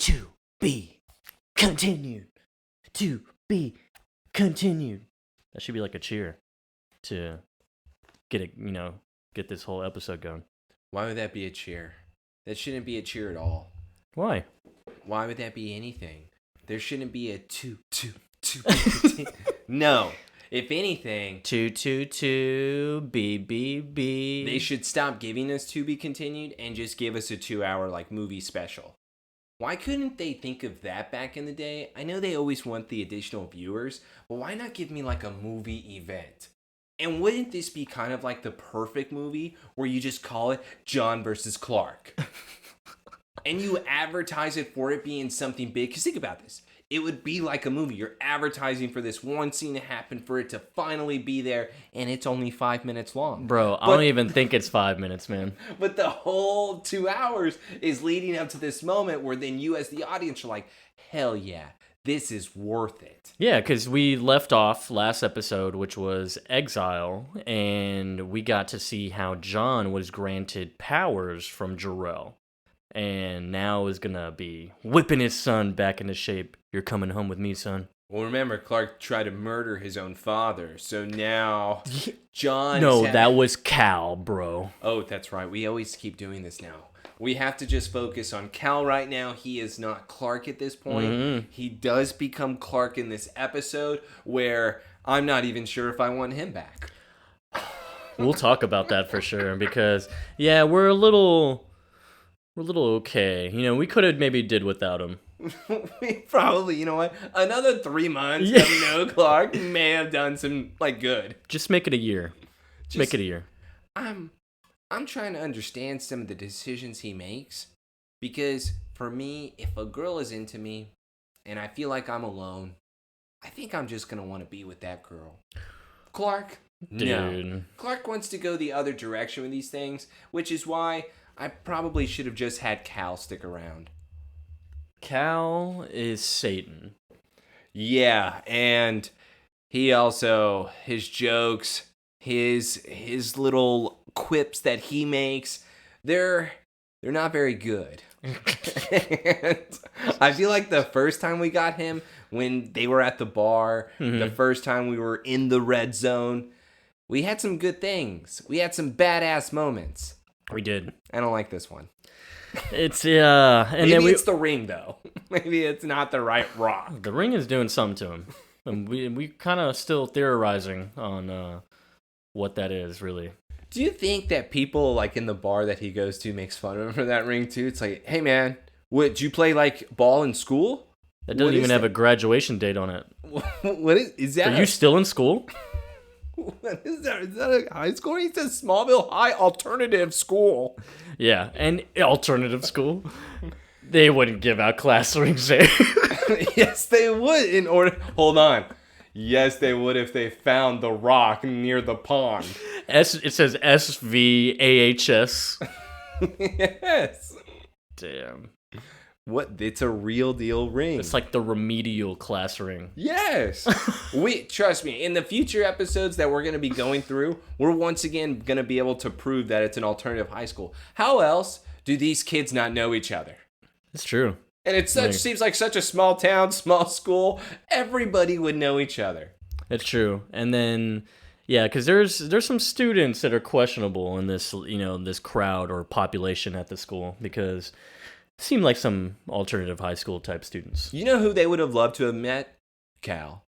To be continued. To be continued. That should be like a cheer to get it, get this whole episode going. Why would that be a cheer? That shouldn't be a cheer at all. Why? Why would that be anything? There shouldn't be a to No. If anything, B. They should stop giving us to be continued and just give us a 2-hour movie special. Why couldn't they think of that back in the day? I know they always want the additional viewers, but why not give me a movie event? And wouldn't this be kind of like the perfect movie where you just call it John versus Clark? And you advertise it for it being something big. Because think about this. It would be like a movie. You're advertising for this one scene to happen, for it to finally be there, and it's only 5 minutes long. Bro, I don't even think it's 5 minutes, man. But the whole 2 hours is leading up to this moment where then you as the audience are like, hell yeah, this is worth it. Yeah, because we left off last episode, which was Exile, and we got to see how John was granted powers from Jor-El. And now is gonna be whipping his son back into shape. You're coming home with me, son. Well, remember, Clark tried to murder his own father, so now John... No, that was Cal, bro. Oh, that's right. We always keep doing this now. We have to just focus on Cal right now. He is not Clark at this point. Mm-hmm. He does become Clark in this episode, where I'm not even sure if I want him back. We'll talk about that for sure, because, yeah, we're a little okay. We could have maybe did without him. We probably, another 3 months of no Clark may have done some, good. Just make it a year. Make it a year. I'm trying to understand some of the decisions he makes. Because, for me, if a girl is into me, and I feel like I'm alone, I think I'm just going to want to be with that girl. Clark? Dude. No. Clark wants to go the other direction with these things, which is why... I probably should have just had Cal stick around. Cal is Satan. Yeah, and he also, his jokes, his little quips that he makes, they're not very good. And I feel like the first time we got him, when they were at the bar, the first time we were in the red zone, we had some good things. We had some badass moments. We did. I don't like this one. It's and maybe then it's the ring though. Maybe it's not the right rock. The ring is doing something to him, and we kind of still theorizing on what that is really. Do you think that people in the bar that he goes to makes fun of him for that ring too? It's like, hey man, did you play ball in school? That doesn't even have a graduation date on it. What is that? Are you still in school? What is that? Is that a high school? He says Smallville High Alternative School. Yeah, an alternative school. They wouldn't give out class rings there. Yes, they would. Hold on. Yes, they would if they found the rock near the pond. It says SVAHS. Yes. Damn. What? It's a real deal ring. It's like the remedial class ring. Yes. Trust me, in the future episodes that we're going to be going through, we're once again going to be able to prove that it's an alternative high school. How else do these kids not know each other? It's true. And it seems like such a small town, small school. Everybody would know each other. It's true. And then, yeah, because there's some students that are questionable in this, this crowd or population at the school, because seem like some alternative high school type students. You know who they would have loved to have met? Cal.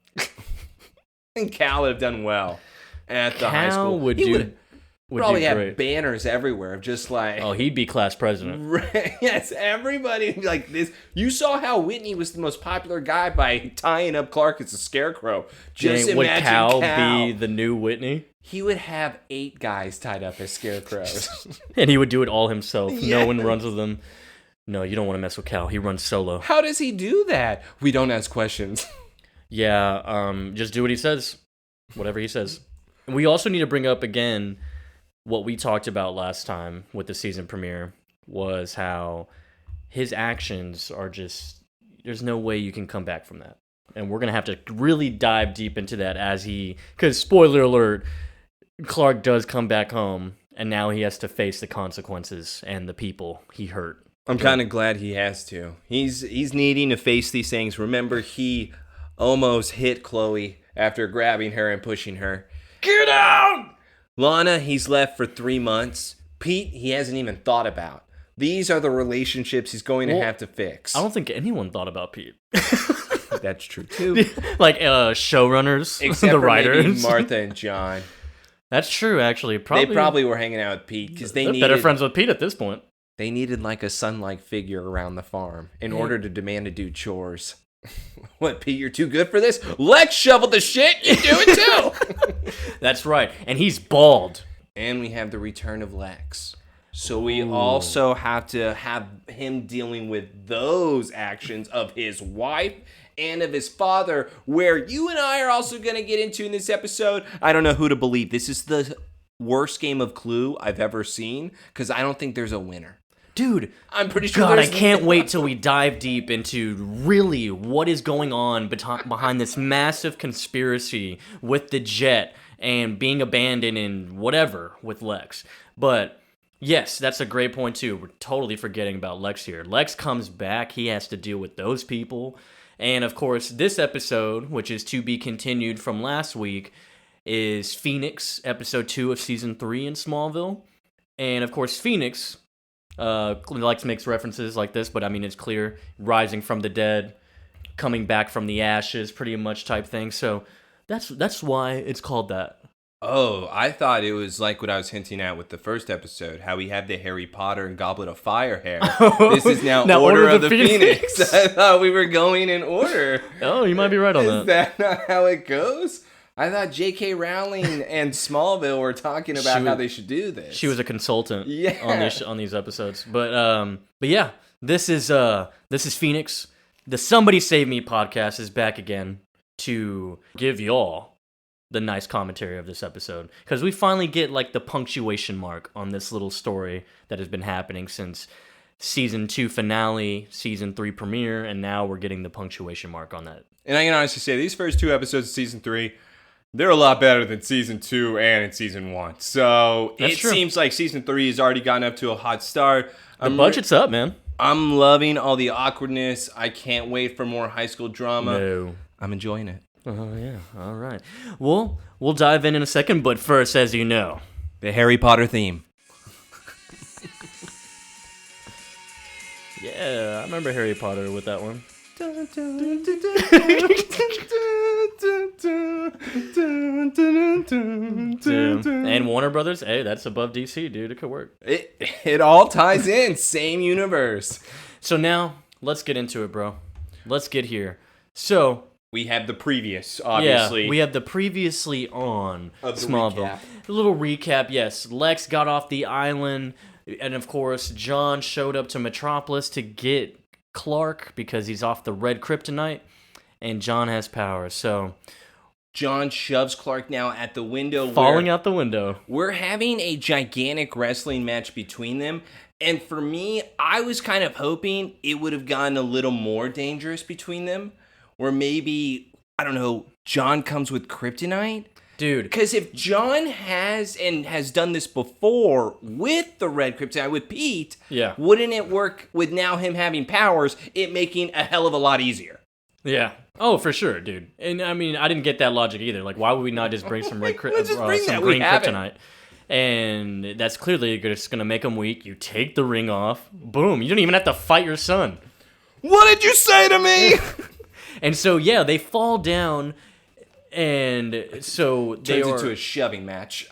And Cal would have done well at the high school. Would probably have banners everywhere of just oh, he'd be class president. Yes, everybody like this. You saw how Whitney was the most popular guy by tying up Clark as a scarecrow. Just imagine would Cal be the new Whitney? He would have 8 guys tied up as scarecrows. And he would do it all himself. Yes. No one runs with him. No, you don't want to mess with Cal. He runs solo. How does he do that? We don't ask questions. Yeah, just do what he says. Whatever he says. We also need to bring up again what we talked about last time with the season premiere, was how his actions are just, there's no way you can come back from that. And we're going to have to really dive deep into that because spoiler alert, Clark does come back home, and now he has to face the consequences and the people he hurt I'm kind of glad he has to. He's needing to face these things. Remember, he almost hit Chloe after grabbing her and pushing her. Get out! Lana, he's left for 3 months. Pete, he hasn't even thought about. These are the relationships he's going to have to fix. I don't think anyone thought about Pete. That's true, too. Like showrunners, Except the for writers. maybe Martha and John. That's true, actually. They probably were hanging out with Pete because they're better friends with Pete at this point. They needed like a son-like figure around the farm in order to demand to do chores. What, Pete, you're too good for this? Lex shoveled the shit, you do it too! That's right, and he's bald. And we have the return of Lex. So we also have to have him dealing with those actions of his wife and of his father, where you and I are also going to get into in this episode. I don't know who to believe. This is the worst game of Clue I've ever seen, because I don't think there's a winner. Dude, I'm pretty sure God, I can't wait till we dive deep into really what is going on behind this massive conspiracy with the jet and being abandoned and whatever with Lex. But yes, that's a great point too. We're totally forgetting about Lex here. Lex comes back. He has to deal with those people. And of course, this episode, which is to be continued from last week, is Phoenix, episode 2 of season 3 in Smallville. And of course, Phoenix Lex makes references like this, but I mean, it's clear, rising from the dead, coming back from the ashes, pretty much type thing. So that's why it's called that. Oh, I thought it was like what I was hinting at with the first episode, how we have the Harry Potter and Goblet of Fire hair. This is now Order of the Phoenix. I thought we were going in order. Oh, you might be right on that. Is that not how it goes? I thought J.K. Rowling and Smallville were talking about how they should do this. She was a consultant on these episodes. But yeah, this is Phoenix. The Somebody Save Me podcast is back again to give y'all the nice commentary of this episode, because we finally get like the punctuation mark on this little story that has been happening since season 2 finale, season 3 premiere, and now we're getting the punctuation mark on that. And I can honestly say these first 2 episodes of season 3, they're a lot better than season 2 and in season 1. So it seems like season 3 has already gotten up to a hot start. The budget's up, man. I'm loving all the awkwardness. I can't wait for more high school drama. No. I'm enjoying it. Oh, yeah. All right. Well, we'll dive in a second, but first, as you know, the Harry Potter theme. Yeah, I remember Harry Potter with that one. And Warner Brothers, hey, that's above DC, dude. It could work. It all ties in. Same universe. So now, let's get into it, bro. Let's get here. So we have the previous, obviously. Yeah, we have the previously on Smallville. Recap. A little recap, yes. Lex got off the island, and of course, John showed up to Metropolis to get Clark because he's off the red kryptonite, and John has power, so John shoves Clark now at the window. Falling out the window. We're having a gigantic wrestling match between them. And for me, I was kind of hoping it would have gotten a little more dangerous between them. Or maybe, I don't know, John comes with kryptonite? Dude. Because if John has done this before with the red kryptonite, with Pete, wouldn't it work with now him having powers, it making a hell of a lot easier? Yeah. Oh, for sure, dude. And I mean, I didn't get that logic either. Like, why would we not just bring some green kryptonite? And that's clearly just going to make him weak. You take the ring off. Boom. You don't even have to fight your son. What did you say to me? And so, yeah, they fall down. And so they turns into a shoving match.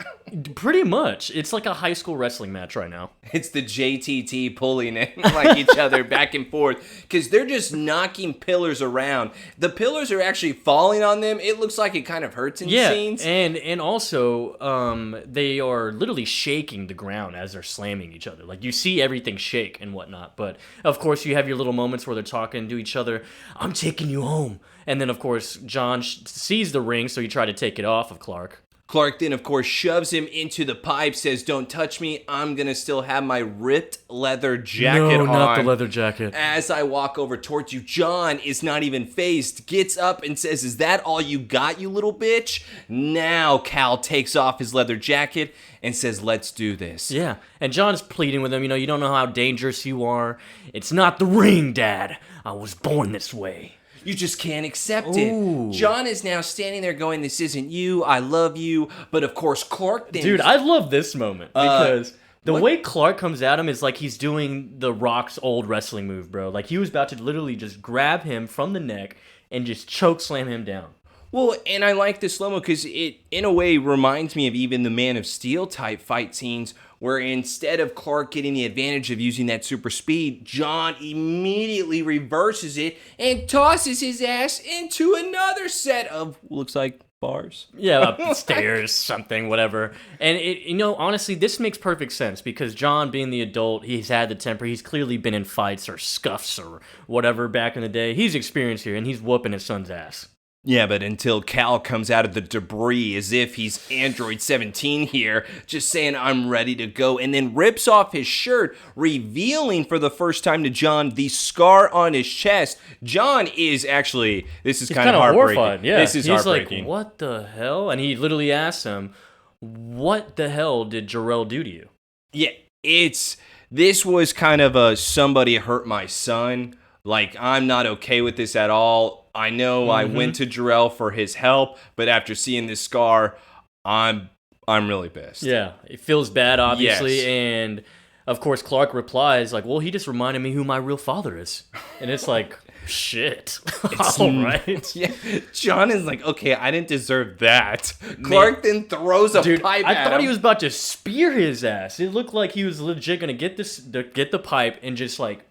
Pretty much. It's like a high school wrestling match right now. It's the JTT pulling it like each other back and forth. Because they're just knocking pillars around. The pillars are actually falling on them. It looks like it kind of hurts in scenes. And also, they are literally shaking the ground as they're slamming each other. Like, you see everything shake and whatnot. But, of course, you have your little moments where they're talking to each other. I'm taking you home. And then, of course, John sees the ring, so he tried to take it off of Clark. Clark then, of course, shoves him into the pipe, says, "Don't touch me. I'm going to still have my ripped leather jacket on." No, not the leather jacket. As I walk over towards you, John is not even phased, gets up and says, "Is that all you got, you little bitch?" Now Cal takes off his leather jacket and says, "Let's do this." Yeah, and John's pleading with him, you don't know how dangerous you are. It's not the ring, Dad. I was born this way. You just can't accept Ooh. it. John is now standing there going, "This isn't you. I love you." But of course, Clark then... Dude, I love this moment because the way Clark comes at him is like he's doing The Rock's old wrestling move, bro. Like he was about to literally just grab him from the neck and just choke slam him down. Well, and I like the slow-mo because it, in a way, reminds me of even the Man of Steel type fight scenes where instead of Clark getting the advantage of using that super speed, John immediately reverses it and tosses his ass into another set of, looks like, bars. Yeah, stairs, something, whatever. And, honestly, this makes perfect sense because John, being the adult, he's had the temper. He's clearly been in fights or scuffs or whatever back in the day. He's experienced here, and he's whooping his son's ass. Yeah, but until Cal comes out of the debris as if he's Android 17 here, just saying, "I'm ready to go," and then rips off his shirt, revealing for the first time to John the scar on his chest. John is actually, this is kind of heartbreaking. Horrified. Yeah, this is heartbreaking. He's like, "What the hell?" And he literally asks him, "What the hell did Jarrell do to you?" Yeah, this was kind of a somebody hurt my son. Like, I'm not okay with this at all. I know I went to Jarrell for his help, but after seeing this scar, I'm really pissed. Yeah, it feels bad, obviously, Yes. and of course Clark replies like, "Well, he just reminded me who my real father is," and it's like, shit. All right. Yeah, John is like, "Okay, I didn't deserve that." Clark then throws a pipe at him. I thought he was about to spear his ass. It looked like he was legit gonna get the pipe and just like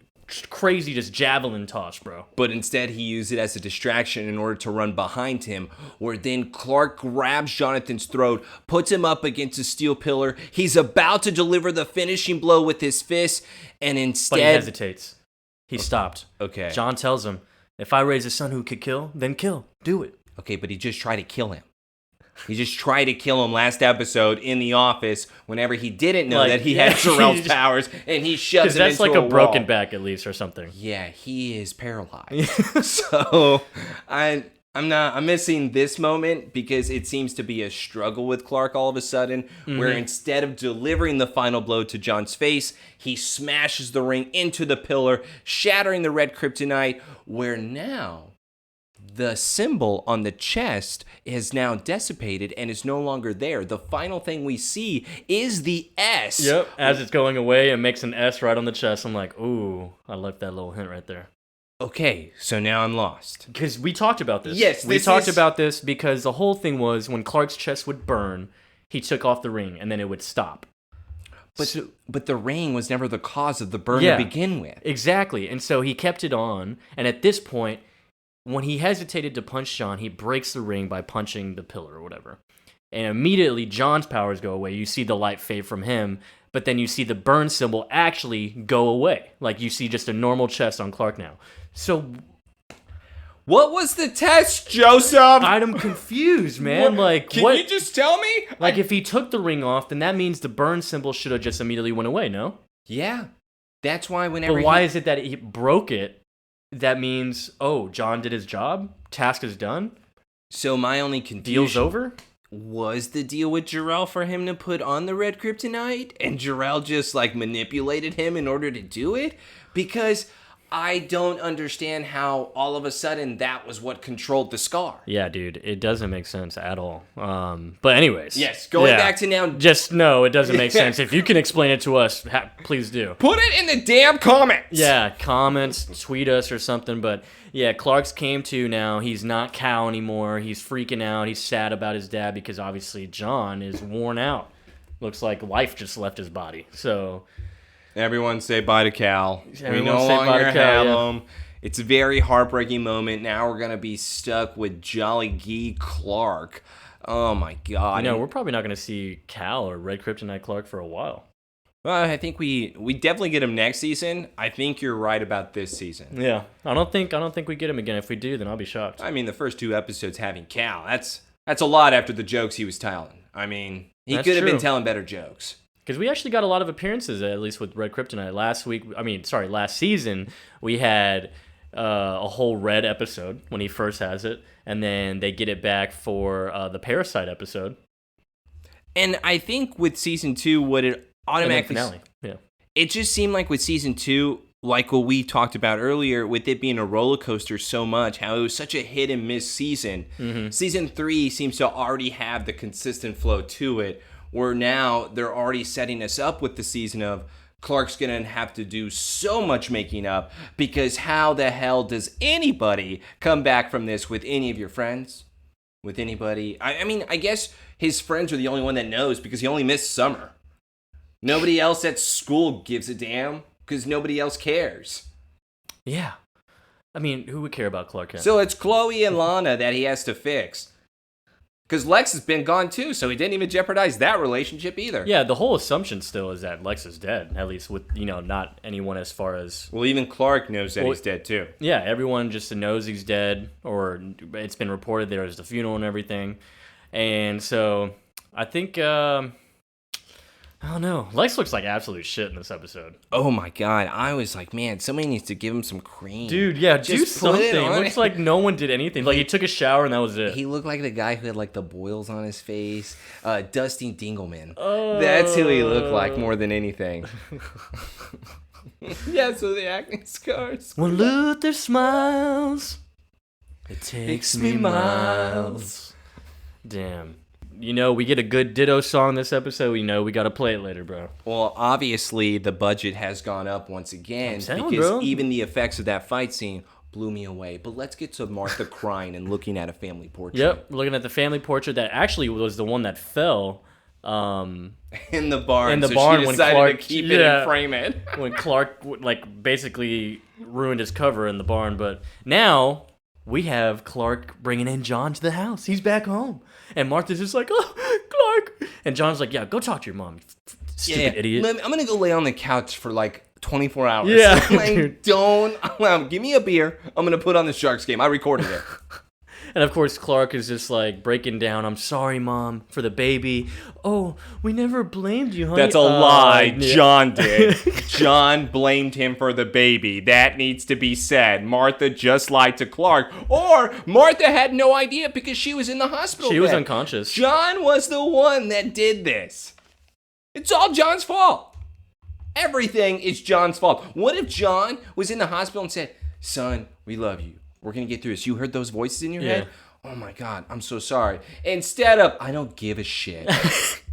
crazy just javelin toss, bro. But instead he used it as a distraction in order to run behind him, where then Clark grabs Jonathan's throat, puts him up against a steel pillar. He's about to deliver the finishing blow with his fist, and instead... But he hesitates. He stopped. Okay. John tells him, "If I raise a son who could kill, then kill. Do it." Okay, but he just tried to kill him. He just tried to kill him last episode in the office whenever he didn't know that he had Jarrell's powers, and he shoves him into a wall. Because that's like a broken back at least or something. Yeah, he is paralyzed. So I'm missing this moment because it seems to be a struggle with Clark all of a sudden, where instead of delivering the final blow to John's face, he smashes the ring into the pillar, shattering the red kryptonite, where now the symbol on the chest is now dissipated and is no longer there. The final thing we see is the S. Yep. As it's going away, it makes an S right on the chest. I'm like, ooh, I left that little hint right there. Okay, so now I'm lost. Because we talked about this. Yes, we talked about this because the whole thing was when Clark's chest would burn, he took off the ring and then it would stop. But the ring was never the cause of the burn to begin with. Exactly. And so he kept it on, and at this point, when he hesitated to punch John, he breaks the ring by punching the pillar or whatever. And immediately, John's powers go away. You see the light fade from him, but then you see the burn symbol actually go away. Like, you see just a normal chest on Clark now. So, what was the test, Joseph? I'm confused, man. Can you just tell me? Like, if he took the ring off, then that means the burn symbol should have just immediately went away, no? Yeah. That's why whenever But why is it that he broke it? That means, oh, John did his job? Task is done? So my only confusion... Deal's over? Was the deal with Jarrell for him to put on the red kryptonite? And Jarrell just, manipulated him in order to do it? Because I don't understand how all of a sudden that was what controlled the scar. Yeah, dude, it doesn't make sense at all. But anyways. Yes, going back to now... Just no, it doesn't make sense. If you can explain it to us, please do. Put it in the damn comments! Yeah, comments, tweet us or something. But yeah, Clark's came to now. He's not Cal anymore. He's freaking out. He's sad about his dad because obviously John is worn out. Looks like life just left his body. So... Everyone say bye to Cal. Everyone we no say bye longer to Cal, have him. It's a very heartbreaking moment. Now we're going to be stuck with Jolly Guy Clark. Oh my god. We're probably not going to see Cal or Red Kryptonite Clark for a while. Well, I think we definitely get him next season. I think you're right about this season. Yeah. I don't think we get him again. If we do, then I'll be shocked. I mean, the first 2 episodes having Cal, that's That's a lot after the jokes he was telling. I mean, he That's could have been true. telling better jokes. Because we actually got a lot of appearances, at least with Red Kryptonite. Last season, we had a whole Red episode when he first has it, and then they get it back for the Parasite episode. And I think with season 2, what it automatically... finale, yeah. It just seemed like with season 2, like what we talked about earlier, with it being a roller coaster so much, how it was such a hit and miss season. Mm-hmm. Season 3 seems to already have the consistent flow to it, where now they're already setting us up with the season of Clark's going to have to do so much making up, because how the hell does anybody come back from this with any of your friends? With anybody? I mean, I guess his friends are the only one that knows, because he only missed summer. Nobody else at school gives a damn, because nobody else cares. Yeah. I mean, who would care about Clark Kent? So it's Chloe and Lana that he has to fix. Because Lex has been gone too, so he didn't even jeopardize that relationship either. Yeah, the whole assumption still is that Lex is dead, at least with, not anyone as far as... Well, even Clark knows that he's dead too. Yeah, everyone just knows he's dead, or it's been reported there was the funeral and everything. And so, I think... I don't know. Lex looks like absolute shit in this episode. Oh my god. I was like, man, somebody needs to give him some cream. Dude, yeah, do Just something. put it on. It looks like no one did anything. Like, he took a shower and that was it. He looked like the guy who had like the boils on his face. Dusty Dingleman. That's who he looked like more than anything. Yeah, so the acne scars. When Luthor smiles, it takes me miles. Damn. We get a good Ditto song this episode. We got to play it later, bro. Well, obviously, the budget has gone up once again, because bro. even the effects of that fight scene blew me away. But let's get to Martha crying and looking at a family portrait. Yep, we're looking at the family portrait that actually was the one that fell. In the barn. In the so barn she when decided Clark to keep it and frame it. When Clark basically ruined his cover in the barn, but now we have Clark bringing in John to the house. He's back home. And Martha's just like, oh, Clark. And John's like, yeah, go talk to your mom, you stupid idiot. I'm going to go lay on the couch for like 24 hours. Yeah. Like, give me a beer. I'm going to put on the Sharks game. I recorded it. And of course, Clark is just like breaking down. I'm sorry, Mom, for the baby. Oh, we never blamed you, honey. That's a lie. Yeah. John did. John blamed him for the baby. That needs to be said. Martha just lied to Clark. Or Martha had no idea because she was in the hospital. She was unconscious. John was the one that did this. It's all John's fault. Everything is John's fault. What if John was in the hospital and said, son, we love you. We're going to get through this. You heard those voices in your head? Oh my God, I'm so sorry. Instead of, I don't give a shit.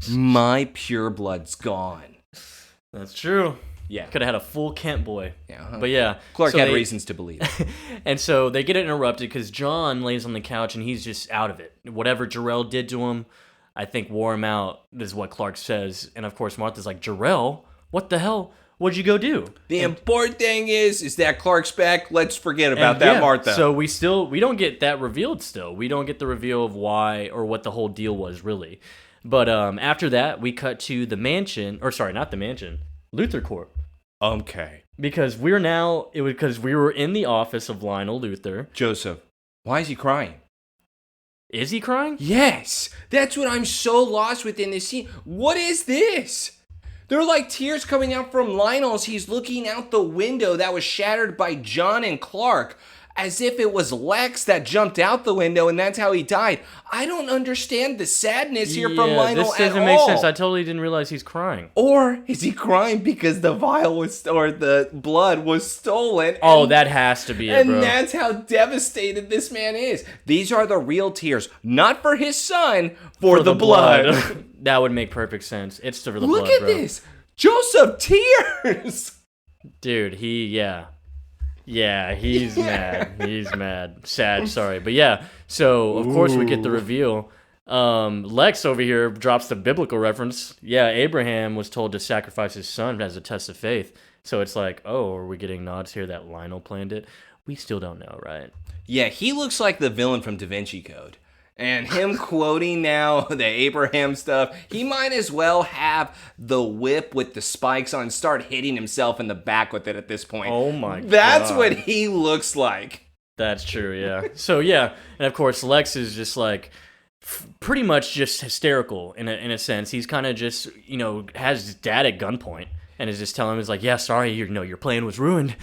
My pure blood's gone. That's true. Yeah. Could have had a full Kent boy. Yeah. But yeah. Clark had reasons to believe. And so they get it interrupted because John lays on the couch and he's just out of it. Whatever Jarrell did to him, I think wore him out, is what Clark says. And of course, Martha's like, Jarrell? What the hell? What'd you go do? The important thing is that Clark's back. Let's forget about that, Martha. So we don't get that revealed still. We don't get the reveal of why or what the whole deal was really. But after that, we cut to the mansion, or sorry, not the mansion, Luthor Corp. Okay. Because we were in the office of Lionel Luthor. Joseph, why is he crying? Is he crying? Yes. That's what I'm so lost within this scene. What is this? There are like tears coming out from Lionel as he's looking out the window that was shattered by John and Clark, as if it was Lex that jumped out the window and that's how he died. I don't understand the sadness here from Lionel at all. This doesn't make sense. I totally didn't realize he's crying. Or is he crying because the vial or the blood was stolen? That has to be it, bro. And that's how devastated this man is. These are the real tears, not for his son, for the blood. That would make perfect sense. It's for the blood, Look at bro. this. Joseph, tears. Dude, Yeah, he's mad. He's mad. Sad, sorry. But yeah, so of course we get the reveal. Lex over here drops the biblical reference. Yeah, Abraham was told to sacrifice his son as a test of faith. So it's like, oh, are we getting nods here that Lionel planned it? We still don't know, right? Yeah, he looks like the villain from Da Vinci Code. And him quoting now the Abraham stuff, he might as well have the whip with the spikes on, start hitting himself in the back with it at this point. Oh my God. That's what he looks like. That's true, yeah. So yeah, and of course Lex is just like, pretty much just hysterical in a sense. He's kind of just, has his dad at gunpoint and is just telling him, he's like, yeah, sorry, your plan was ruined.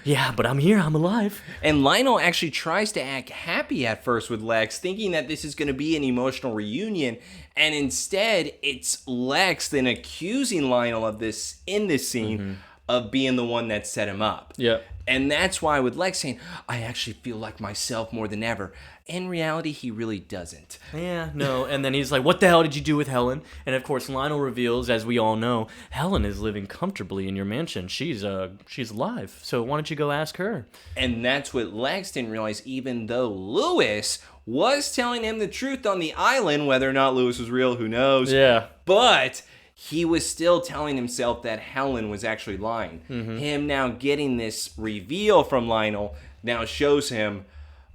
Yeah, but I'm here, I'm alive. And Lionel actually tries to act happy at first with Lex, thinking that this is going to be an emotional reunion, and instead it's Lex then accusing Lionel of this in this scene of being the one that set him up. Yeah. And that's why with Lex saying, I actually feel like myself more than ever. In reality, he really doesn't. Yeah, no. And then he's like, what the hell did you do with Helen? And of course, Lionel reveals, as we all know, Helen is living comfortably in your mansion. She's alive. So why don't you go ask her? And that's what Lex didn't realize, even though Lewis was telling him the truth on the island. Whether or not Lewis was real, who knows? Yeah. But he was still telling himself that Helen was actually lying. Him now getting this reveal from Lionel now shows him,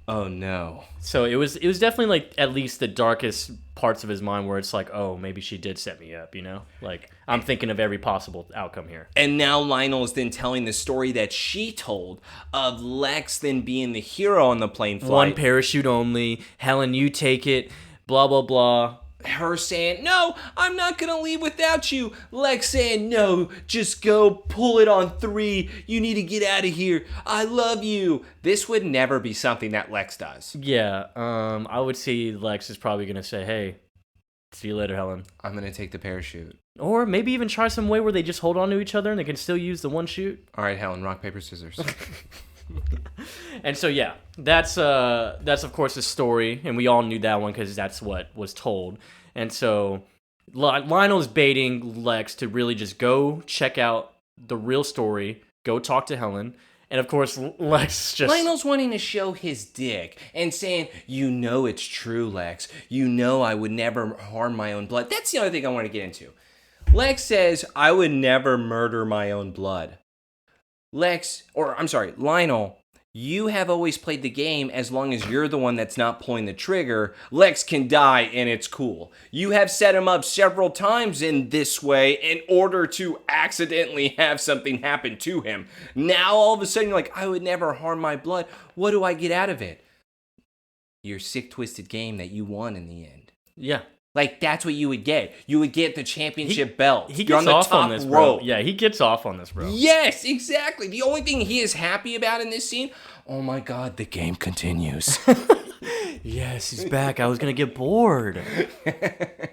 oh no. So it was definitely like at least the darkest parts of his mind where it's like, oh, maybe she did set me up, Like, I'm thinking of every possible outcome here. And now Lionel is then telling the story that she told of Lex then being the hero on the plane flight. One parachute only. Helen, you take it. Blah, blah, blah. Her saying, no, I'm not going to leave without you. Lex saying, no, just go pull it on 3. You need to get out of here. I love you. This would never be something that Lex does. Yeah, I would see Lex is probably going to say, hey, see you later, Helen. I'm going to take the parachute. Or maybe even try some way where they just hold on to each other and they can still use the one chute. All right, Helen, rock, paper, scissors. And so, yeah, that's of course the story, and we all knew that one because that's what was told. And so Lionel's baiting Lex to really just go check out the real story, go talk to Helen, and of course Lex just... Lionel's wanting to show his dick and saying, you know it's true, Lex. You know I would never harm my own blood. That's the other thing I want to get into. Lex says, I would never murder my own blood. Lionel, you have always played the game as long as you're the one that's not pulling the trigger. Lex can die and it's cool. You have set him up several times in this way in order to accidentally have something happen to him. Now all of a sudden you're like, I would never harm my blood. What do I get out of it? Your sick, twisted game that you won in the end. Yeah. Like, that's what you would get. You would get the championship belt. He You're gets on the off top on this, rope. bro. Yeah, he gets off on this, bro. Yes, exactly. The only thing he is happy about in this scene, oh my God, the game continues. Yes, he's back. I was going to get bored.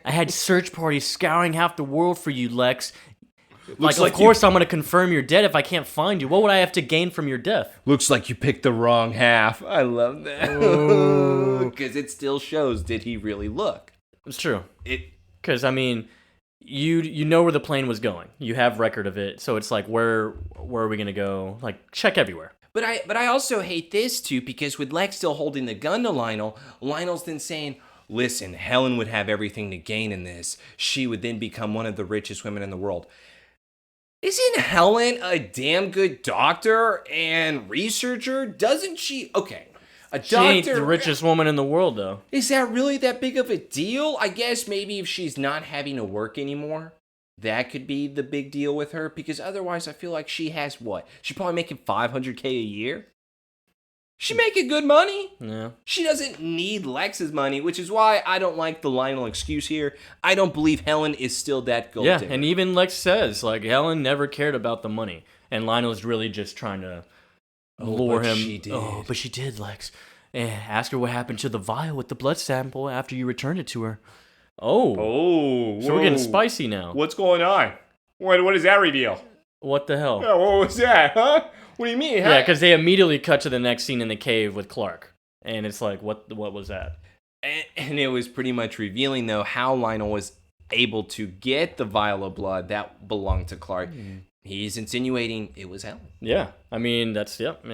I had search parties scouring half the world for you, Lex. Of course I'm going to confirm you're dead if I can't find you. What would I have to gain from your death? Looks like you picked the wrong half. I love that. Because it still shows, did he really look? It's true. Because, I mean, you know where the plane was going. You have record of it. So it's like, where are we going to go? Like, check everywhere. But I also hate this, too, because with Lex still holding the gun to Lionel, Lionel's then saying, listen, Helen would have everything to gain in this. She would then become one of the richest women in the world. Isn't Helen a damn good doctor and researcher? Doesn't she? Okay. She ain't the richest woman in the world, though. Is that really that big of a deal? I guess maybe if she's not having to work anymore, that could be the big deal with her. Because otherwise, I feel like she has what? She's probably making $500K a year. She making good money. Yeah. She doesn't need Lex's money, which is why I don't like the Lionel excuse here. I don't believe Helen is still that gold digger. Yeah, and even Lex says, like, Helen never cared about the money. And Lionel's really just trying to... lure him. She did. Oh, but she did, Lex. Ask her what happened to the vial with the blood sample after you returned it to her. Oh, so we're getting spicy now. What's going on? What is that reveal? What the hell? Yeah, what was that, huh? What do you mean? Yeah, because they immediately cut to the next scene in the cave with Clark. And it's like, what was that? And it was pretty much revealing, though, how Lionel was able to get the vial of blood that belonged to Clark. He's insinuating it was Helen. Yeah, I mean, that's, yep.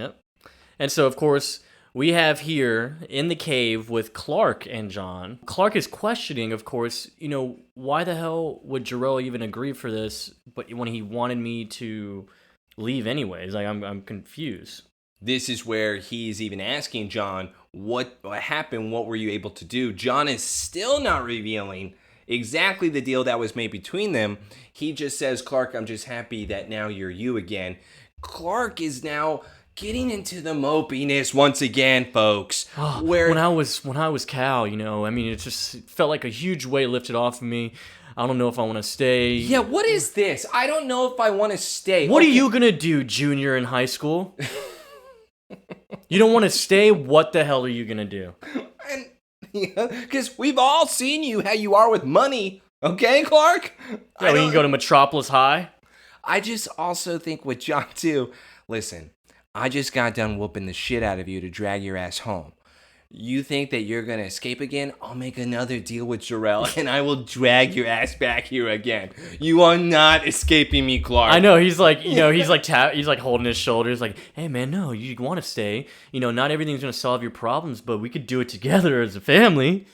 And so, of course, we have here in the cave with Clark and John. Clark is questioning, of course, why the hell would Jor-El even agree for this, but when he wanted me to leave anyways? Like, I'm confused. This is where he's even asking John, what happened? What were you able to do? John is still not revealing exactly the deal that was made between them. He just says, Clark, I'm just happy that now you're you again. Clark is now Getting into the mopiness once again, folks. When I was Cal, I mean, it just felt like a huge weight lifted off of me. I don't know if I want to stay. Yeah, what is this? I don't know if I want to stay. What are you gonna do, junior in high school? You don't want to stay? What the hell are you gonna do? Because we've all seen you, how you are with money. Okay, Clark? Yeah, we can go to Metropolis High. I just also think with John, too, listen, I just got done whooping the shit out of you to drag your ass home. You think that you're going to escape again? I'll make another deal with Jarrell, and I will drag your ass back here again. You are not escaping me, Clark. I know, he's like, he's like holding his shoulders like, hey man, no, you want to stay. Not everything's going to solve your problems, but we could do it together as a family,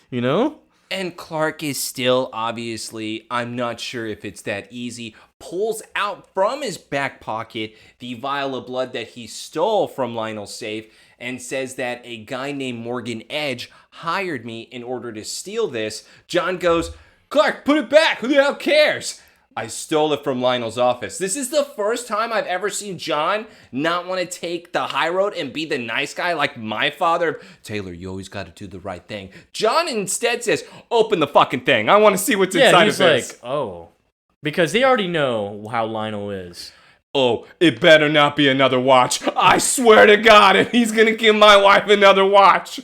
And Clark is still, obviously, I'm not sure if it's that easy, pulls out from his back pocket the vial of blood that he stole from Lionel's safe and says that a guy named Morgan Edge hired me in order to steal this. John goes, Clark, put it back. Who the hell cares? I stole it from Lionel's office. This is the first time I've ever seen John not want to take the high road and be the nice guy like my father. Taylor, you always got to do the right thing. John instead says, open the fucking thing. I want to see what's inside of this. Yeah, he's like, oh. Because they already know how Lionel is. Oh, it better not be another watch. I swear to God, if he's going to give my wife another watch.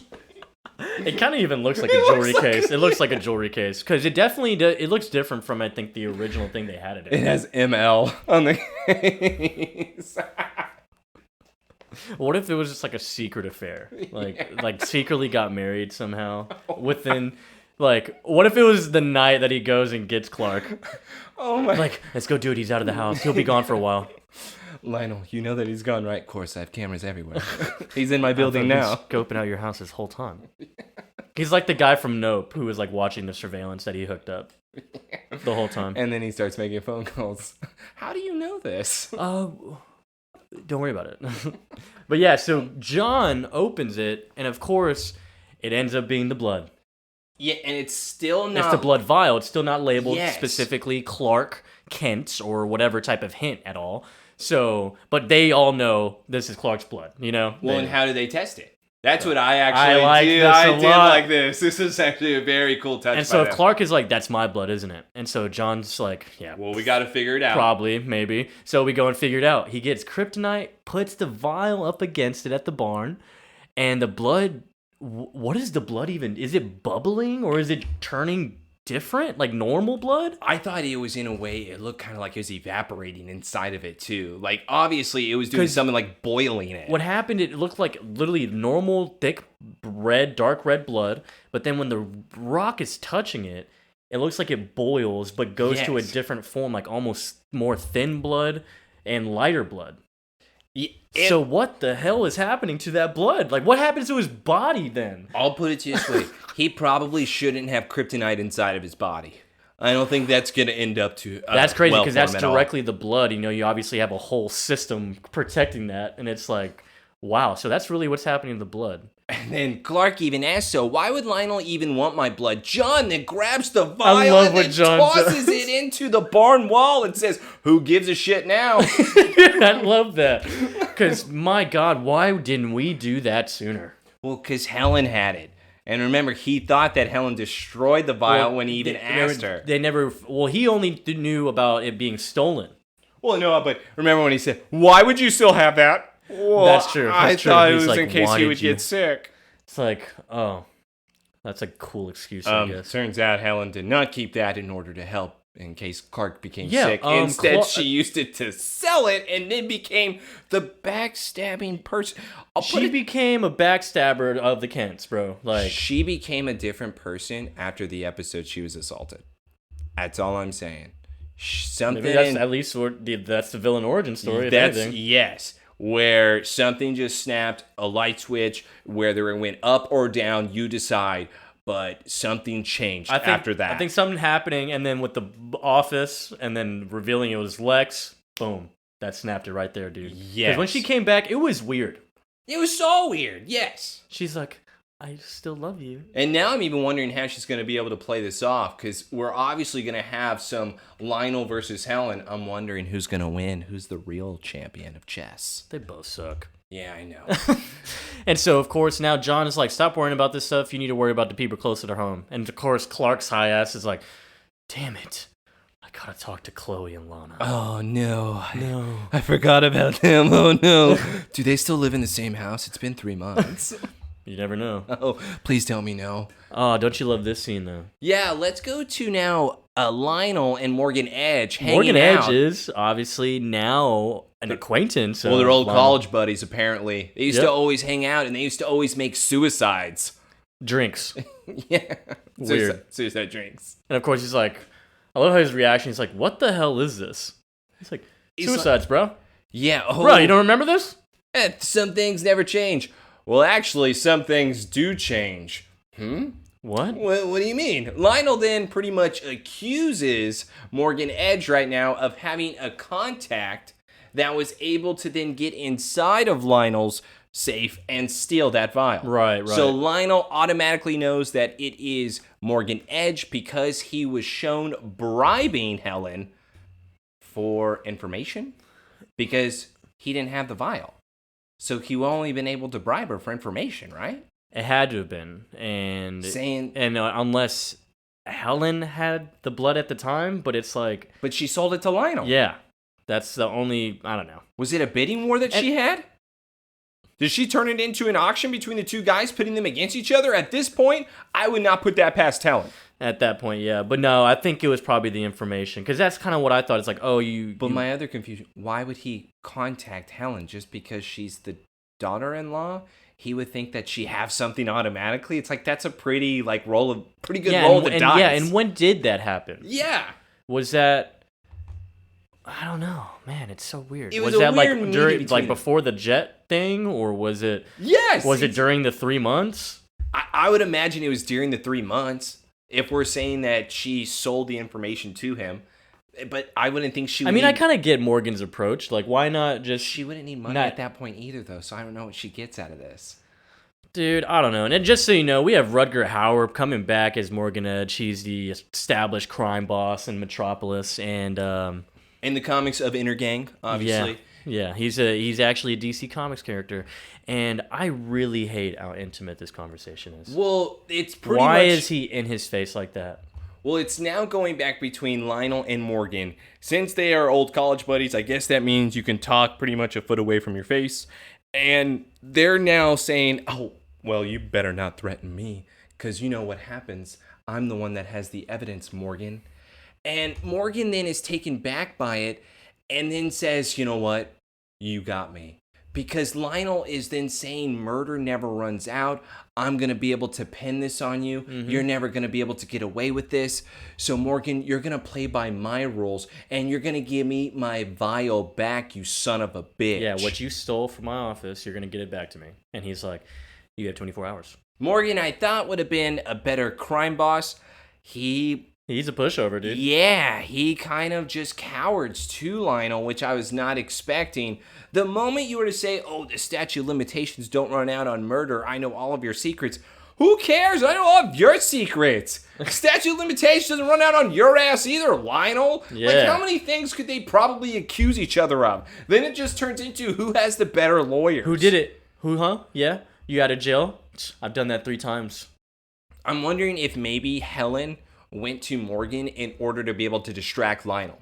It kind of even looks like a jewelry case. It looks like a jewelry case because it definitely it looks different from I think the original thing they had it in. It has ML on the case. What if it was just like a secret affair, like secretly got married somehow within, like what if it was the night that he goes and gets Clark? Oh my! Like let's go do it. He's out of the house. He'll be gone for a while. Lionel, you know that he's gone, right? Of course, I have cameras everywhere. He's in my building now. He's scoping out your house this whole time. He's like the guy from Nope who was like watching the surveillance that he hooked up the whole time. And then he starts making phone calls. How do you know this? Don't worry about it. But yeah, so John opens it, and of course, it ends up being the blood. Yeah, and it's still not... It's the blood vial. It's still not labeled specifically Clark Kent or whatever type of hint at all. So, but they all know this is Clark's blood, Well, and how do they test it? That's what I actually did. I did like this. This is actually a very cool touch. And so if Clark is like, that's my blood, isn't it? And so John's like, yeah. Well, we got to figure it out. Probably, maybe. So we go and figure it out. He gets kryptonite, puts the vial up against it at the barn, and the blood, what is the blood even? Is it bubbling or is it turning different, like normal blood? I thought it was in a way, it looked kind of like it was evaporating inside of it too. Like obviously it was doing something like boiling it. What happened, it looked like literally normal thick red, dark red blood, but then when the rock is touching it, it looks like it boils but goes to a different form, like almost more thin blood and lighter blood. So what the hell is happening to that blood? Like, what happens to his body then? I'll put it to you this way. He probably shouldn't have kryptonite inside of his body. I don't think that's going to end up to that's crazy because that's directly the blood. You obviously have a whole system protecting that. And it's like, wow. So that's really what's happening to the blood. And then Clark even asks, so why would Lionel even want my blood? John then grabs the vial and then tosses it into the barn wall and says, who gives a shit now? I love that. Because, my God, why didn't we do that sooner? Well, because Helen had it. And remember, he thought that Helen destroyed the vial when he even asked her. He only knew about it being stolen. Well, no, but remember when he said, why would you still have that? Well, that's true. I thought it was in case he would get sick. It's like, oh, that's a cool excuse, I guess. Turns out Helen did not keep that in order to help in case Clark became sick. Instead, she used it to sell it and then became the backstabbing person. She became a backstabber of the Kents, bro. Like she became a different person after the episode she was assaulted. That's all I'm saying. Something. Maybe that's at least that's the villain origin story. Yes. Where something just snapped, a light switch, whether it went up or down, you decide. But something changed after that. I think something happening, and then with the office, and then revealing it was Lex, boom. That snapped it right there, dude. Yes. Because when she came back, it was weird. It was so weird, yes. She's like, I still love you. And now I'm even wondering how she's going to be able to play this off, because we're obviously going to have some Lionel versus Helen. I'm wondering who's going to win. Who's the real champion of chess? They both suck. Yeah, I know. And so, of course, now John is like, stop worrying about this stuff. You need to worry about the people closer to home. And, of course, Clark's high ass is like, damn it. I gotta talk to Chloe and Lana. Oh, no. No. I forgot about them. Oh, no. Do they still live in the same house? It's been 3 months. You never know. Oh, please tell me no. Oh, don't you love this scene, though? Yeah, let's go to now Lionel and Morgan Edge hanging Morgan out. Edge is obviously now an acquaintance. Well, they're old Lionel. college buddies, apparently. They used to always hang out, and they used to always make suicides. Drinks. Yeah. Weird. Suicide drinks. And, of course, he's like, I love how his reaction. He's like, what the hell is this? He's like, suicides, bro. Yeah. Oh, Bro, you don't remember this? Some things never change. Well, actually, some things do change. What? What do you mean? Lionel then pretty much accuses Morgan Edge right now of having a contact that was able to then get inside of Lionel's safe and steal that vial. Right. So Lionel automatically knows that it is Morgan Edge because he was shown bribing Helen for information because he didn't have the vial. So he only been able to bribe her for information, right? It had to have been. And unless Helen had the blood at the time, but it's like... But she sold it to Lionel. Yeah. That's the only... I don't know. Was it a bidding war that she had? Did she turn it into an auction between the two guys, putting them against each other? At this point, I would not put that past Helen. At that point, yeah. But no, I think it was probably the information. Because that's kind of what I thought. It's like, oh, But my other confusion, why would he contact Helen just because she's the daughter-in-law? He would think that she have something automatically. It's like, that's a pretty good roll of the dice. Yeah, and when did that happen? Yeah. Was that... I don't know, man. It's so weird. It was that a like weird during, like before the jet thing, or was it? Yes. Was it during the 3 months? I would imagine it was during the 3 months. If we're saying that she sold the information to him, but I wouldn't think she. I kind of get Morgan's approach. Like, why not just? She wouldn't need money at that point either, though. So I don't know what she gets out of this. Dude, I don't know. And just so you know, we have Rutger Hauer coming back as Morgan Edge. He's the established crime boss in Metropolis, and in the comics of Inner Gang, obviously. Yeah, he's actually a DC Comics character, and I really hate how intimate this conversation is. Well, it's pretty Why much... is he in his face like that? Well, it's now going back between Lionel and Morgan. Since they are old college buddies, I guess that means you can talk pretty much a foot away from your face. And they're now saying, oh, well, you better not threaten me, because you know what happens. I'm the one that has the evidence, Morgan. And Morgan then is taken back by it and then says, you know what? You got me. Because Lionel is then saying murder never runs out. I'm going to be able to pin this on you. Mm-hmm. You're never going to be able to get away with this. So Morgan, you're going to play by my rules and you're going to give me my vial back, you son of a bitch. Yeah, what you stole from my office, you're going to get it back to me. And he's like, you have 24 hours. Morgan, I thought, would have been a better crime boss. He's a pushover, dude. Yeah, he kind of just cowards to Lionel, which I was not expecting. The moment you were to say, oh, the statute of limitations don't run out on murder, I know all of your secrets. Who cares? I know all of your secrets. Statute of limitations doesn't run out on your ass either, Lionel. Yeah. Like, how many things could they probably accuse each other of? Then it just turns into who has the better lawyers. Who did it? Who, huh? Yeah? You out of jail? I've done that 3 times. I'm wondering if maybe Helen went to Morgan in order to be able to distract Lionel.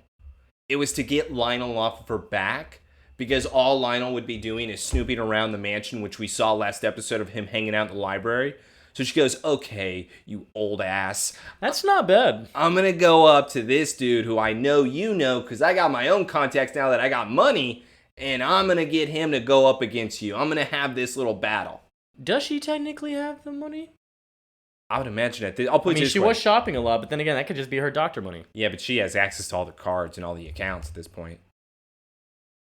It was to get Lionel off of her back, because all Lionel would be doing is snooping around the mansion, which we saw last episode of him hanging out in the library. So she goes, okay, you old ass. That's not bad. I'm going to go up to this dude who I know you know, because I got my own contacts now that I got money, and I'm going to get him to go up against you. I'm going to have this little battle. Does she technically have the money? I would imagine that. I'll put she was shopping a lot, but then again, that could just be her doctor money. Yeah, but she has access to all the cards and all the accounts at this point.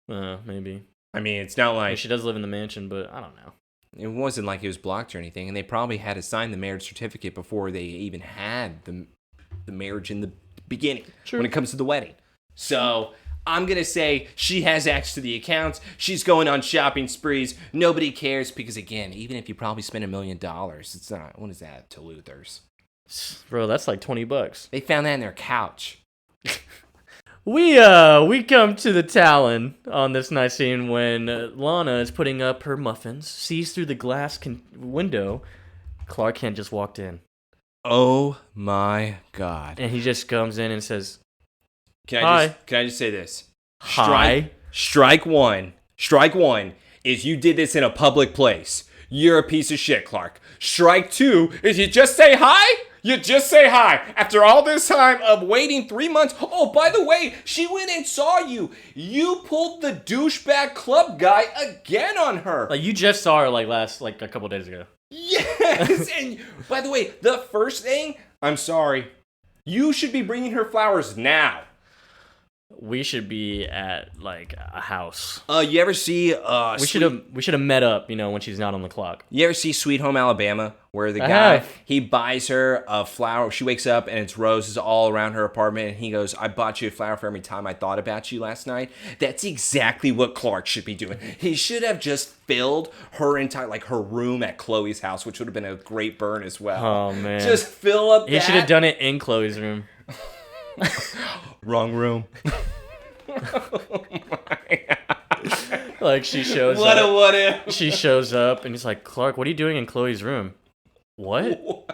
Maybe. I mean, it's not like... she does live in the mansion, but I don't know. It wasn't like it was blocked or anything, and they probably had to sign the marriage certificate before they even had the marriage in the beginning. True. When it comes to the wedding. So... I'm going to say she has access to the accounts. She's going on shopping sprees. Nobody cares because, again, even if you probably spend $1 million, it's not, what is that to Luthor's? Bro, that's like $20. They found that in their couch. We come to the Talon on this nice scene when Lana is putting up her muffins, sees through the glass window. Clark Kent just walked in. Oh my God. And he just comes in and says, Can I just say this? Hi. Strike one is you did this in a public place. You're a piece of shit, Clark. Strike two is you just say hi. You just say hi. After all this time of waiting 3 months. Oh, by the way, she went and saw you. You pulled the douchebag club guy again on her. Like, you just saw her like a couple days ago. Yes. And by the way, the first thing, I'm sorry. You should be bringing her flowers now. We should be at like a house. You ever see we should have met up, when she's not on the clock. You ever see Sweet Home Alabama, where the guy he buys her a flower, she wakes up and it's roses all around her apartment, and he goes, "I bought you a flower for every time I thought about you last night." That's exactly what Clark should be doing. He should have just filled her entire her room at Chloe's house, which would have been a great burn as well. Oh man. Just fill up He should have done it in Chloe's room. Wrong room. Oh my God. Like she shows what up. What if? She shows up and he's like, "Clark, what are you doing in Chloe's room?" What?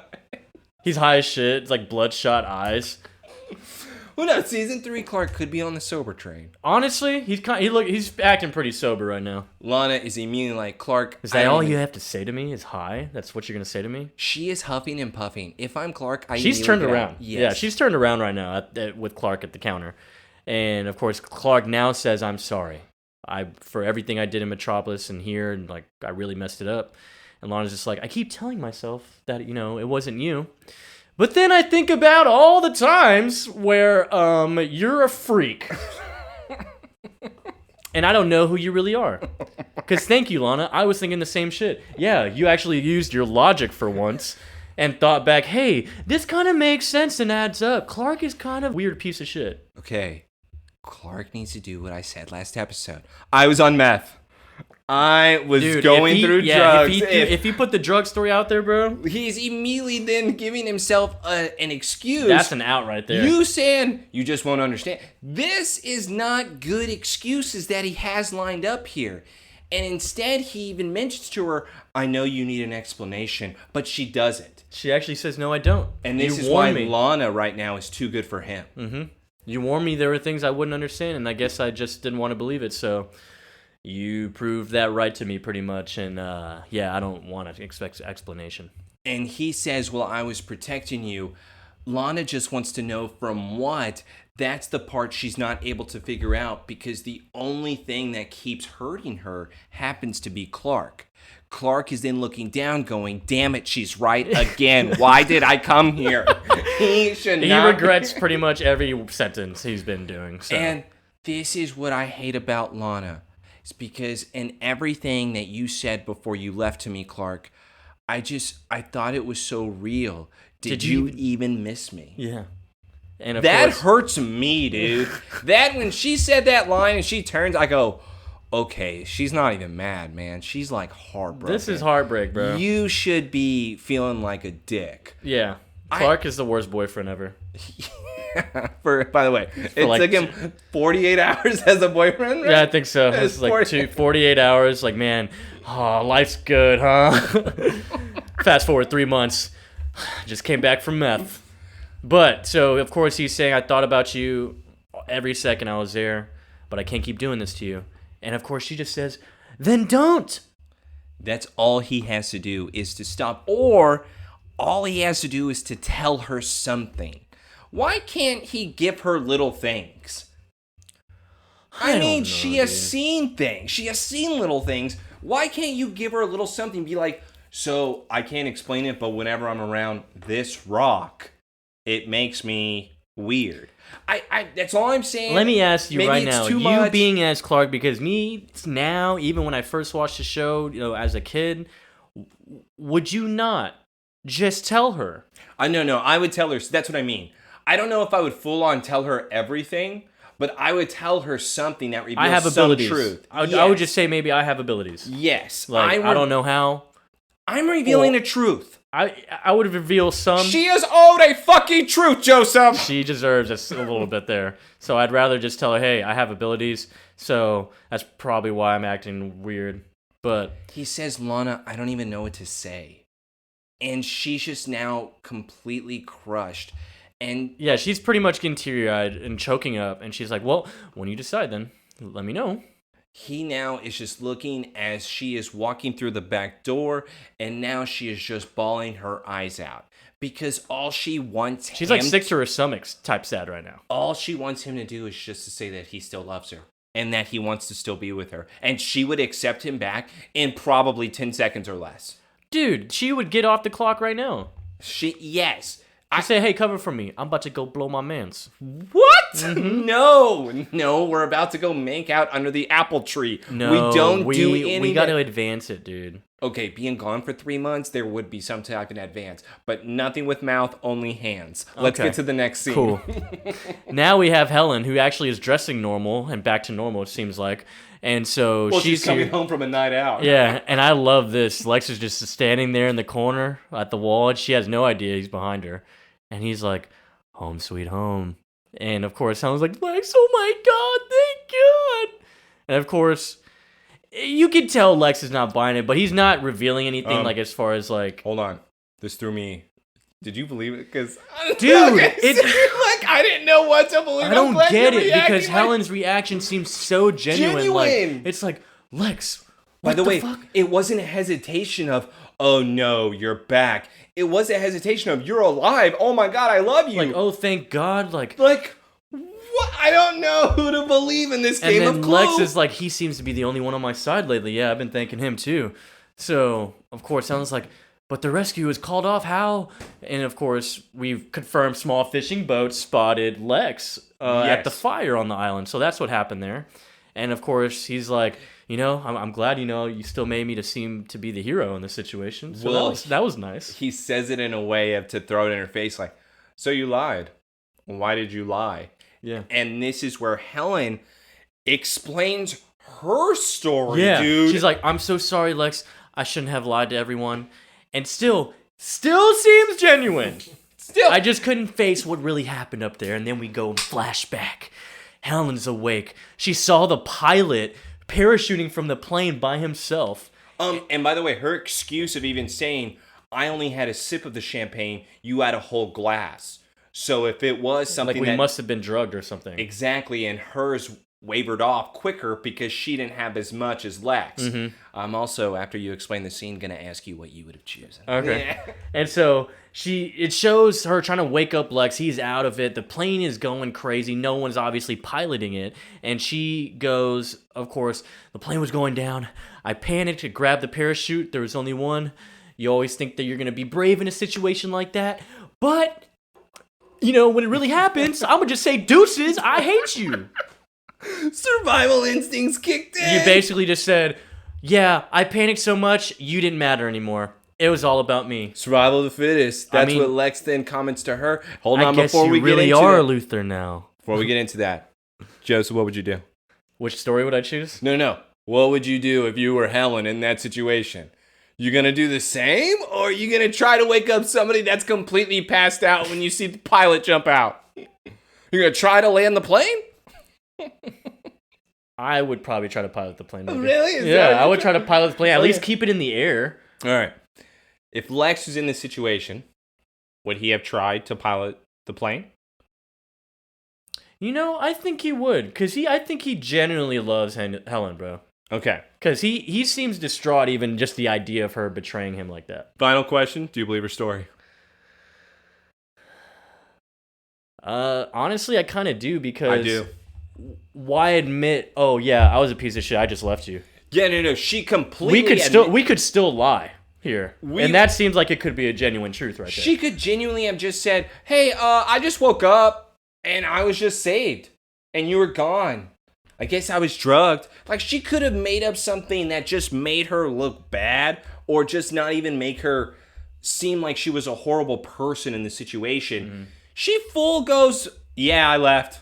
He's high as shit. It's like bloodshot eyes. Who knows? Season 3 Clark could be on the sober train. Honestly, he's acting pretty sober right now. Lana is immediately like, "Clark, is that all you have to say to me? Is hi? That's what you're gonna say to me?" She is huffing and puffing. If I'm Clark, she's turned around. Yes. Yeah, she's turned around right now with Clark at the counter, and of course Clark now says, "I'm sorry. For everything I did in Metropolis and here, and I really messed it up." And Lana's just like, "I keep telling myself that it wasn't you." But then I think about all the times where you're a freak. And I don't know who you really are. Because thank you, Lana. I was thinking the same shit. Yeah, you actually used your logic for once and thought back, hey, this kind of makes sense and adds up. Clark is kind of a weird piece of shit. Okay. Clark needs to do what I said last episode. I was on meth. I was going through drugs. If he put the drug story out there, bro, he's immediately then giving himself an excuse. That's an out right there. You saying you just won't understand. This is not good excuses that he has lined up here. And instead, he even mentions to her, "I know you need an explanation," but she doesn't. She actually says, "No, I don't." And this is why Lana right now is too good for him. Mm-hmm. You warned me there were things I wouldn't understand, and I guess I just didn't want to believe it, so you proved that right to me pretty much, and I don't want to expect explanation. And he says, "Well, I was protecting you." Lana just wants to know from what. That's the part she's not able to figure out, because the only thing that keeps hurting her happens to be Clark. Clark is then looking down going, "Damn it, she's right again. Why did I come here?" He regrets pretty much every sentence he's been doing. So. And this is what I hate about Lana. It's because in everything that you said before you left to me, Clark, I thought it was so real. Did you even miss me? Yeah. And that hurts me, dude. That when she said that line and she turns, I go, okay, she's not even mad, man. She's like heartbroken. This is heartbreak, bro. You should be feeling like a dick. Yeah. Clark is the worst boyfriend ever. By the way, it took him 48 hours as a boyfriend, right? Yeah, I think so. It's like 48 hours. Like, man, life's good, huh? Fast forward 3 months. Just came back from meth. But, so, of course, he's saying, "I thought about you every second I was there, but I can't keep doing this to you." And, of course, she just says, "Then don't." That's all he has to do is to stop. Or all he has to do is to tell her something. Why can't he give her little things? I mean, she has seen things. She has seen little things. Why can't you give her a little something? Be like, "So, I can't explain it, but whenever I'm around this rock, it makes me weird." I that's all I'm saying. Let me ask you right now, you being as Clark, because me now, even when I first watched the show, as a kid, would you not just tell her? No, I would tell her. That's what I mean. I don't know if I would full on tell her everything, but I would tell her something that reveals some truth. I would just say maybe I have abilities. Yes. I don't know how. I'm revealing a truth. I would reveal some. She is owed a fucking truth, Joseph. She deserves a little bit there. So I'd rather just tell her, hey, I have abilities. So that's probably why I'm acting weird. But he says, Lana, I don't even know what to say. And she's just now completely crushed. And yeah, she's pretty much getting teary-eyed and choking up. And she's like, well, when you decide then, let me know. He now is just looking as she is walking through the back door. And now she is just bawling her eyes out. Because all she wants She's like sick to her stomach type sad right now. All she wants him to do is just to say that he still loves her. And that he wants to still be with her. And she would accept him back in probably 10 seconds or less. Dude, she would get off the clock right now. Yes. I say, hey, cover for me. I'm about to go blow my mans. What? Mm-hmm. No, we're about to go make out under the apple tree. No, we don't do anything. We got to advance it, dude. Okay, being gone for 3 months, there would be some type of advance. But nothing with mouth, only hands. Let's get to the next scene. Cool. Now we have Helen, who actually is dressing normal and back to normal, it seems like. And so she's coming home from a night out. Yeah, and I love this. Lex is just standing there in the corner at the wall, and she has no idea he's behind her. And he's like, home sweet home. And of course, Helen's like, Lex, oh my God, thank God. And of course, you can tell Lex is not buying it, but he's not revealing anything like as far as like. Hold on, this threw me. Did you believe it? Because dude, like I didn't know what to believe. I don't get it because Helen's reaction seems so genuine. Like it's like Lex. By the way, it wasn't a hesitation of oh no, you're back. It was a hesitation of you're alive. Oh my God, I love you. Like oh thank God. Like what? I don't know who to believe in this game of Clue. Lex is like, he seems to be the only one on my side lately. Yeah, I've been thanking him too. So, of course, Helen's like, but the rescue is called off. How? And of course, we've confirmed small fishing boats spotted Lex at the fire on the island. So that's what happened there. And of course, he's like, you know, I'm glad, you know, you still made me to seem to be the hero in this situation. So that was nice. He says it in a way of to throw it in her face like, so you lied. Why did you lie? Yeah. And this is where Helen explains her story, yeah. dude. She's like, I'm so sorry, Lex. I shouldn't have lied to everyone. And still seems genuine. I just couldn't face what really happened up there. And then we go flashback. Helen's awake. She saw the pilot parachuting from the plane by himself. And by the way, her excuse of even saying, I only had a sip of the champagne, you had a whole glass. So if it was something like we must have been drugged or something. Exactly, and hers wavered off quicker because she didn't have as much as Lex. Mm-hmm. I'm also, after you explain the scene, going to ask you what you would have chosen. Okay. Yeah. And so it shows her trying to wake up Lex. He's out of it. The plane is going crazy. No one's obviously piloting it. And she goes, of course, the plane was going down. I panicked to grab the parachute. There was only one. You always think that you're going to be brave in a situation like that. But you know, when it really happens, I'm going to just say, deuces, I hate you. Survival instincts kicked in. You basically just said, yeah, I panicked so much, you didn't matter anymore. It was all about me. Survival of the fittest. That's what Lex then comments to her. Hold on before we get into you really are Luthor now. Before we get into that, Joseph, what would you do? Which story would I choose? No. What would you do if you were Helen in that situation? You gonna do the same, or are you gonna try to wake up somebody that's completely passed out when you see the pilot jump out? You're gonna try to land the plane? I would probably try to pilot the plane. Maybe. Really? Yeah, I would try to pilot the plane. At least keep it in the air. All right. If Lex was in this situation, would he have tried to pilot the plane? You know, I think he would, because I think he genuinely loves Helen, bro. Okay. Because he seems distraught, even just the idea of her betraying him like that. Final question. Do you believe her story? Honestly, I kind of do, because I do. Why admit, oh yeah, I was a piece of shit, I just left you. Yeah, no. She completely we could still lie here. And that seems like it could be a genuine truth right there. She could genuinely have just said, hey, I just woke up and I was just saved and you were gone. I guess I was drugged. Like, she could have made up something that just made her look bad, or just not even make her seem like she was a horrible person in the situation. Mm-hmm. She full goes, yeah, I left.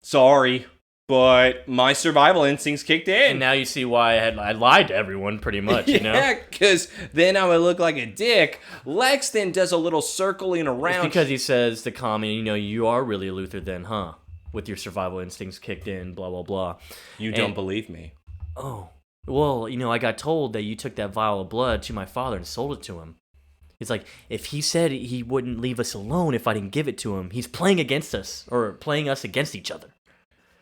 Sorry. but my survival instincts kicked in. And now you see why I lied to everyone, pretty much, you know? Yeah, because then I would look like a dick. Lex then does a little circling around. It's because he says the comment, you are really a Luthor then, huh? With your survival instincts kicked in, blah, blah, blah. You don't believe me. Oh, well, I got told that you took that vial of blood to my father and sold it to him. He's like, if he said he wouldn't leave us alone if I didn't give it to him, he's playing against us, or playing us against each other.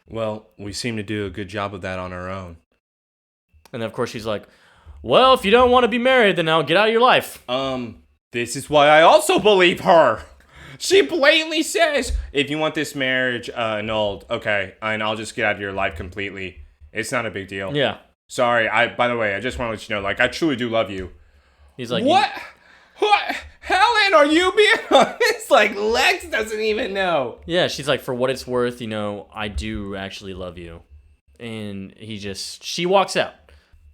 Well, we seem to do a good job of that on our own. And of course she's like, well, if you don't want to be married, then I'll get out of your life. This is why I also believe her. She blatantly says, if you want this marriage annulled, okay, and I'll just get out of your life completely. It's not a big deal. Yeah. Sorry, by the way, I just want to let you know, I truly do love you. He's like, what? What? Helen, are you being honest? Lex doesn't even know. Yeah, she's like, for what it's worth, I do actually love you. And she walks out.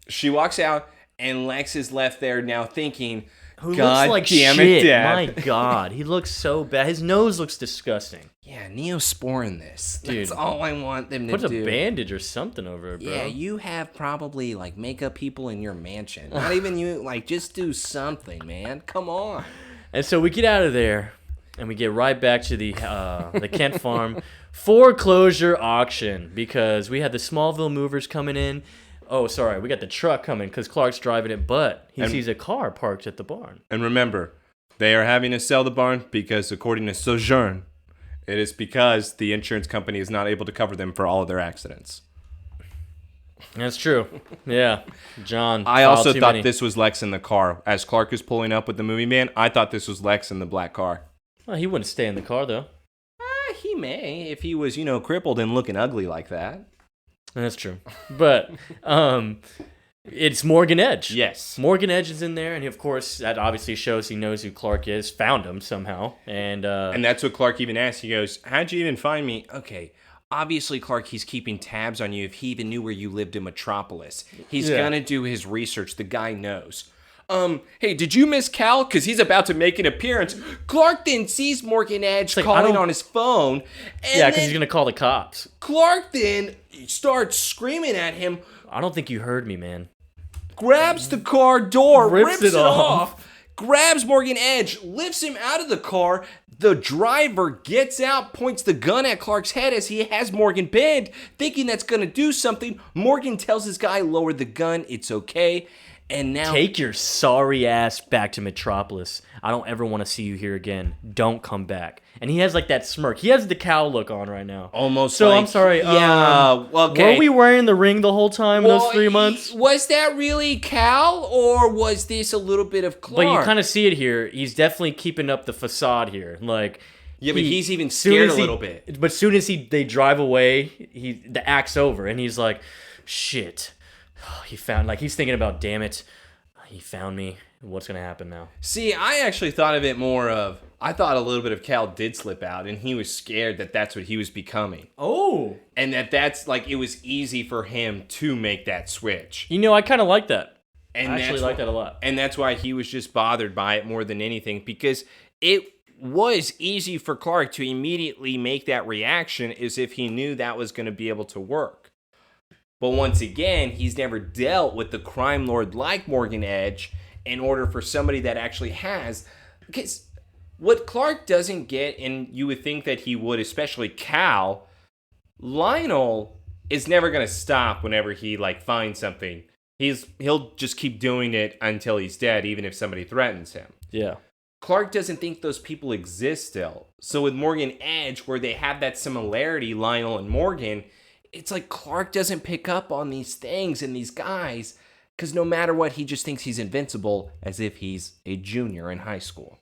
She walks out, and Lex is left there now thinking, Who God looks like damn shit. it, Dad. My God, he looks so bad. His nose looks disgusting. Yeah, Neosporin this. Dude, that's all I want them to put do. a bandage or something over it, bro. Yeah, you have probably makeup people in your mansion. Not even you. Just do something, man. Come on. And so we get out of there, and we get right back to the Kent Farm foreclosure auction because we had the Smallville movers coming in. Oh, sorry, we got the truck coming because Clark's driving it, but he sees a car parked at the barn. And remember, they are having to sell the barn because, according to Sojourn, it is because the insurance company is not able to cover them for all of their accidents. That's true. Yeah, John. I also thought this was Lex in the car. As Clark is pulling up with the movie man, I thought this was Lex in the black car. Well, he wouldn't stay in the car, though. He may, if he was, crippled and looking ugly like that. That's true. But it's Morgan Edge. Yes. Morgan Edge is in there, and of course, that obviously shows he knows who Clark is, found him somehow. And that's what Clark even asked. He goes, how'd you even find me? Okay, obviously, Clark, he's keeping tabs on you if he even knew where you lived in Metropolis. He's gonna do his research. The guy knows. Hey, did you miss Cal? Because he's about to make an appearance. Clark then sees Morgan Edge calling on his phone. Yeah, because he's going to call the cops. Clark then starts screaming at him. I don't think you heard me, man. Grabs the car door, rips it off, grabs Morgan Edge, lifts him out of the car. The driver gets out, points the gun at Clark's head as he has Morgan pinned, thinking that's going to do something. Morgan tells his guy, lower the gun, it's okay. And now, take your sorry ass back to Metropolis. I don't ever want to see you here again. Don't come back. And he has that smirk. He has the cow look on right now. Almost. So I'm sorry. Yeah. Okay. Were we wearing the ring the whole time in those 3 months? Was that really Cal, or was this a little bit of Clark? But you kind of see it here. He's definitely keeping up the facade here. Yeah, but he's even scared a little bit. But soon as they drive away, the act's over, and he's like, shit. He's thinking about, damn it, he found me. What's going to happen now? See, I actually thought of it more of, I thought a little bit of Cal did slip out, and he was scared that that's what he was becoming. Oh. And that's, it was easy for him to make that switch. I kind of like that. And I actually like that a lot. And that's why he was just bothered by it more than anything, because it was easy for Clark to immediately make that reaction as if he knew that was going to be able to work. But once again, he's never dealt with the crime lord like Morgan Edge in order for somebody that actually has. Because what Clark doesn't get, and you would think that he would, especially Cal, Lionel is never going to stop whenever he finds something. He'll just keep doing it until he's dead, even if somebody threatens him. Yeah. Clark doesn't think those people exist still. So with Morgan Edge, where they have that similarity, Lionel and Morgan, it's like Clark doesn't pick up on these things and these guys because no matter what, he just thinks he's invincible as if he's a junior in high school.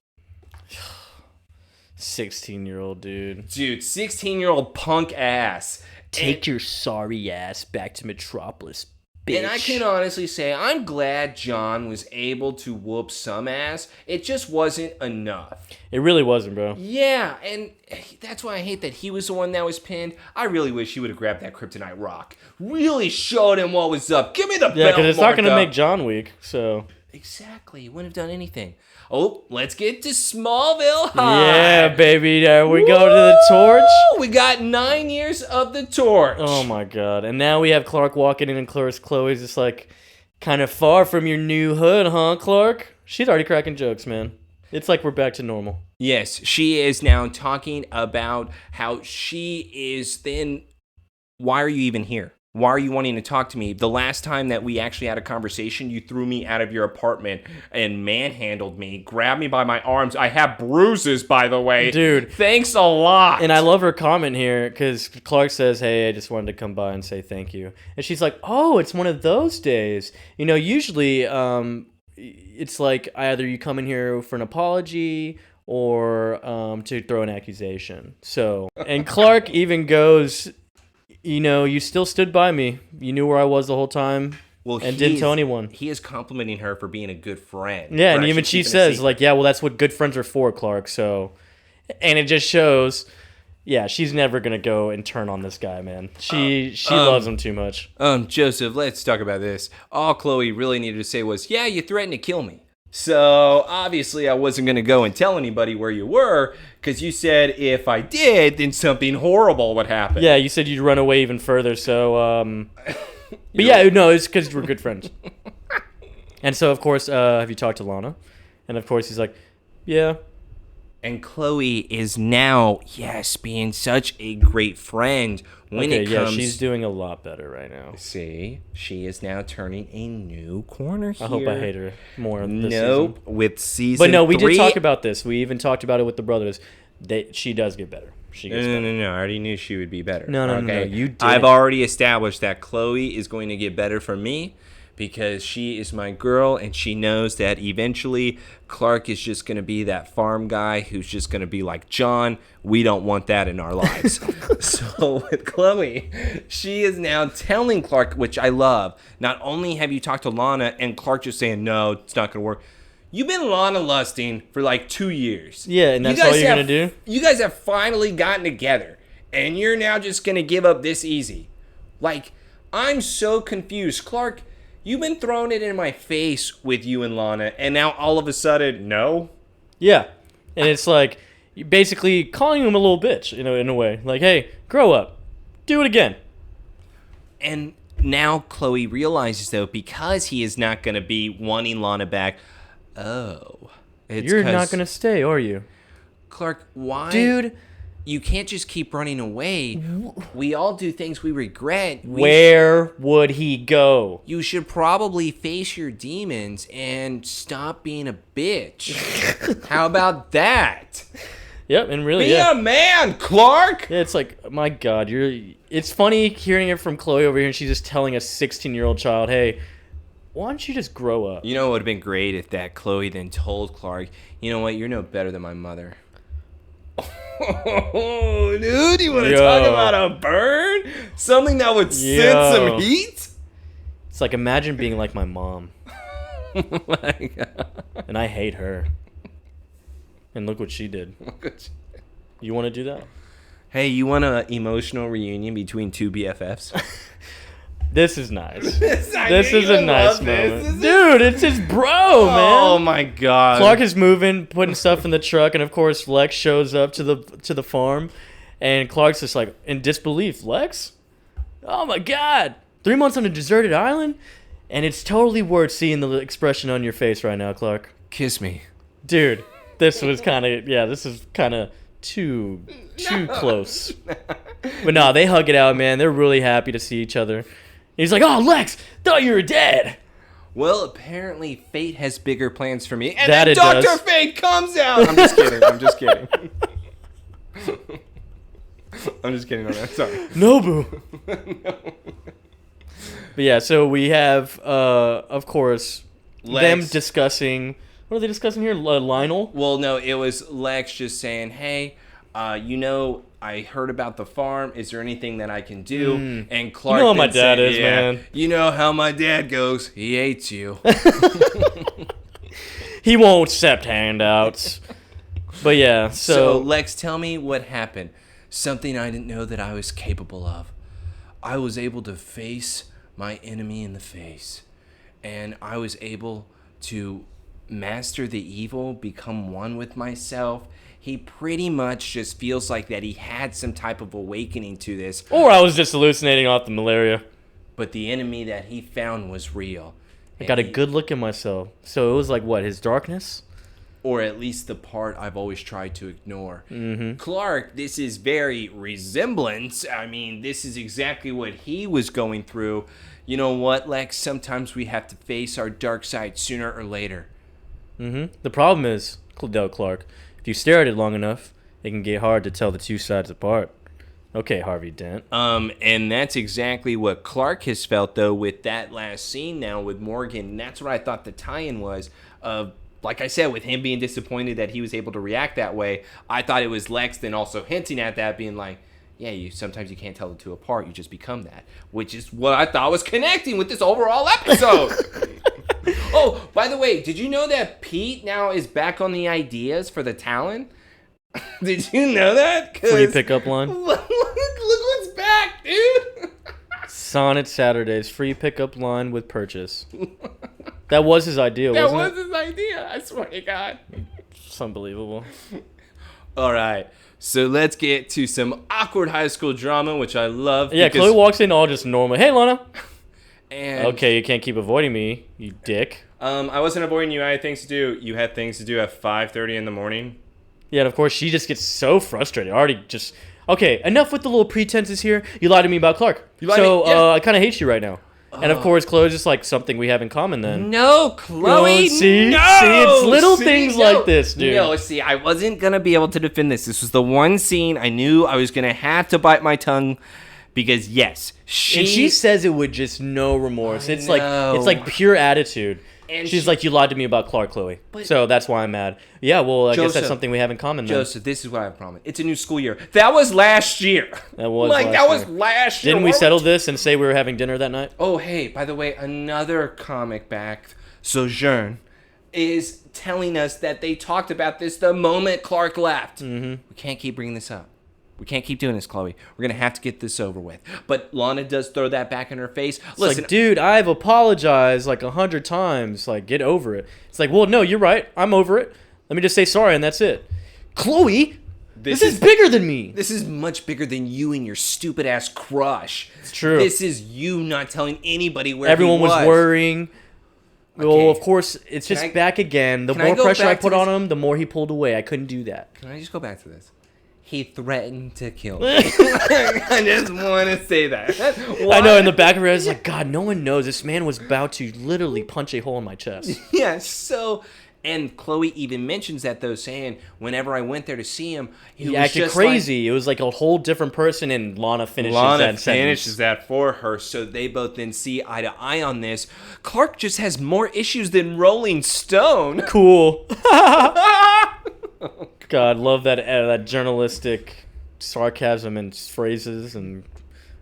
16-year-old dude. Dude, 16-year-old punk ass. Take your sorry ass back to Metropolis, bitch. And I can honestly say I'm glad John was able to whoop some ass. It just wasn't enough. It really wasn't, bro. Yeah, and that's why I hate that he was the one that was pinned. I really wish he would have grabbed that kryptonite rock. Really showed him what was up. Give me the belt, Yeah, because it's not going to Martha. make John weak, so... Exactly. Wouldn't have done anything. Oh, let's get to Smallville High. Yeah, baby. There we go to the torch. We got 9 years of the torch. Oh my god. And now we have Clark walking in and Chloe's just like, kind of far from your new hood, huh, Clark? She's already cracking jokes, man. It's like we're back to normal. Yes, she is now talking about how she is then... Why are you even here? Why are you wanting to talk to me? The last time that we actually had a conversation, you threw me out of your apartment and manhandled me, grabbed me by my arms. I have bruises, by the way. Dude. Thanks a lot. And I love her comment here because Clark says, hey, I just wanted to come by and say thank you. And she's like, oh, it's one of those days. You know, usually it's like either you come in here for an apology or to throw an accusation. So, and Clark even goes... You know, you still stood by me. You knew where I was the whole time and didn't tell anyone. He is complimenting her for being a good friend. Yeah, and even she says, like, yeah, well, that's what good friends are for, Clark. So, and it just shows, yeah, she's never going to go and turn on this guy, man. She loves him too much. Joseph, let's talk about this. All Chloe really needed to say was, yeah, you threatened to kill me. So, obviously, I wasn't going to go and tell anybody where you were, because you said if I did, then something horrible would happen. Yeah, you said you'd run away even further, so, but yeah, no, it's because we're good friends. And so, of course, have you talked to Lana? And, of course, he's like, yeah. And Chloe is now, yes, being such a great friend when it comes... yeah, she's doing a lot better right now. See, she is now turning a new corner here. I hope I hate her more this Nope, season. with season But no, we 3... did talk about this. We even talked about it with the brothers. She does get better. She gets better. No. I already knew she would be better. No, you did. I've already established that Chloe is going to get better from me because she is my girl and she knows that eventually Clark is just going to be that farm guy who's just going to be like John. We don't want that in our lives. So with Chloe, she is now telling Clark, which I love, not only have you talked to Lana and Clark just saying, no, it's not going to work. You've been Lana lusting for like 2 years. Yeah, and that's all you're going to do? You guys have finally gotten together, and you're now just going to give up this easy. Like, I'm so confused. Clark, you've been throwing it in my face with you and Lana, and now all of a sudden, no? Yeah, and it's like, you're basically calling him a little bitch, you know, in a way. Like, hey, grow up. Do it again. And now Chloe realizes, though, because he is not going to be wanting Lana back... Oh. You're not going to stay, are you? Clark, why? Dude. You can't just keep running away. We all do things we regret. Where would he go? You should probably face your demons and stop being a bitch. How about that? Yep, and really, Be a man, Clark! Yeah, it's like, my God, it's funny hearing it from Chloe over here, and she's just telling a 16-year-old child, hey, why don't you just grow up? You know, it would have been great if that Chloe then told Clark, you know what, you're no better than my mother. Oh, dude, you want to talk about a burn? Something that would send some heat? It's like, imagine being like my mom. Oh my God. And I hate her. And look what she did. You want to do that? Hey, you want an emotional reunion between two BFFs? This is nice. This is a nice moment. Dude, it's his bro, man. Oh my God. Clark is moving, putting stuff in the truck, and of course Lex shows up to the farm, and Clark's just like in disbelief. Lex? Oh my God. 3 months on a deserted island? And it's totally worth seeing the expression on your face right now, Clark. Kiss me. Dude, this is kind of too close. But no, they hug it out, man. They're really happy to see each other. He's like, oh, Lex, thought you were dead. Well, apparently fate has bigger plans for me. And that then Dr. Fate comes out. I'm just kidding. I'm just kidding on that. Sorry. Nobu. No. But yeah, so we have, of course, Lex. them discussing... What are they discussing here? Lionel? Well, no, it was Lex just saying, hey, I heard about the farm. Is there anything that I can do? And Clark, you know how my dad is, man. You know how my dad goes. He hates you. He won't accept handouts. But yeah, so Lex, tell me what happened. Something I didn't know that I was capable of. I was able to face my enemy in the face. And I was able to master the evil, become one with myself. He pretty much just feels like that he had some type of awakening to this. Or I was just hallucinating off the malaria. But the enemy that he found was real. I got a good look at myself. So it was like, what, his darkness? Or at least the part I've always tried to ignore. Mm-hmm. Clark, this is very resemblance. I mean, this is exactly what he was going through. You know what, Lex? Sometimes we have to face our dark side sooner or later. Mm-hmm. The problem is, though, Clark, if you stare at it long enough, it can get hard to tell the two sides apart. Okay, Harvey Dent. And that's exactly what Clark has felt, though, with that last scene now with Morgan. And that's what I thought the tie-in was of, like I said, with him being disappointed that he was able to react that way. I thought it was Lex then also hinting at that, being like, yeah, sometimes you can't tell the two apart. You just become that, which is what I thought was connecting with this overall episode. Oh, by the way, did you know that Pete now is back on the ideas for the Talon? Did you know that? Free pickup line. Look what's back, dude. Sonnet Saturdays, free pickup line with purchase. That was his idea, wasn't it? That was his idea, I swear to God. It's unbelievable. All right, so let's get to some awkward high school drama, which I love. Yeah, Chloe walks in all just normal. Hey, Lana. And okay, you can't keep avoiding me, you dick. I wasn't avoiding you. I had things to do. You had things to do at 5:30 in the morning. Yeah, and of course, she just gets so frustrated. Already just... Okay, enough with the little pretenses here. You lied to me about Clark. I kind of hate you right now. And of course, Chloe's just like something we have in common then. No, Chloe, see, it's little things like this, dude. No, see, I wasn't going to be able to defend this. This was the one scene I knew I was going to have to bite my tongue because, yes, she says it with just no remorse. It's like pure attitude. And she's like, you lied to me about Clark, Chloe. So that's why I'm mad. Yeah, well, I guess that's something we have in common then. Joseph, this is what I promise. It's a new school year. That was last year. That was last year. Didn't we settle this and say we were having dinner that night? Oh, hey, by the way, another comic back, Sojourn, is telling us that they talked about this the moment Clark left. Mm-hmm. We can't keep bringing this up. We can't keep doing this, Chloe. We're going to have to get this over with. But Lana does throw that back in her face. Listen, like, dude, I've apologized like 100 times. Like, get over it. It's like, well, no, you're right. I'm over it. Let me just say sorry, and that's it. Chloe, this is bigger than me. This is much bigger than you and your stupid-ass crush. It's true. This is you not telling anybody where everyone he was. was worrying. Okay. Well, of course, it's just back again. The more pressure I put on him, the more he pulled away. I couldn't do that. Can I just go back to this? He threatened to kill me. I just want to say that. I know, in the back of her head, it's like, God, no one knows. This man was about to literally punch a hole in my chest. Yeah, so... And Chloe even mentions that, though, saying, whenever I went there to see him, he acted crazy. It was like a whole different person, and Lana finishes that sentence. That for her, so they both then see eye to eye on this. Clark just has more issues than Rolling Stone. Cool. God, love that journalistic sarcasm and phrases and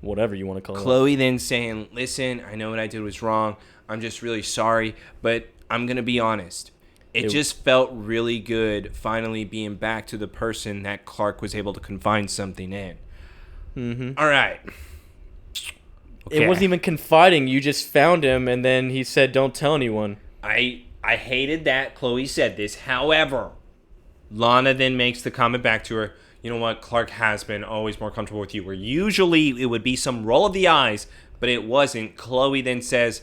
whatever you want to call it. Chloe then saying, listen, I know what I did was wrong. I'm just really sorry, but I'm going to be honest. It just felt really good finally being back to the person that Clark was able to confide something in. Mm-hmm. All right. Okay. It wasn't even confiding. You just found him, and then he said, don't tell anyone. I hated that Chloe said this. However, Lana then makes the comment back to her, you know what, Clark has been always more comfortable with you, where usually it would be some roll of the eyes, but it wasn't. Chloe then says,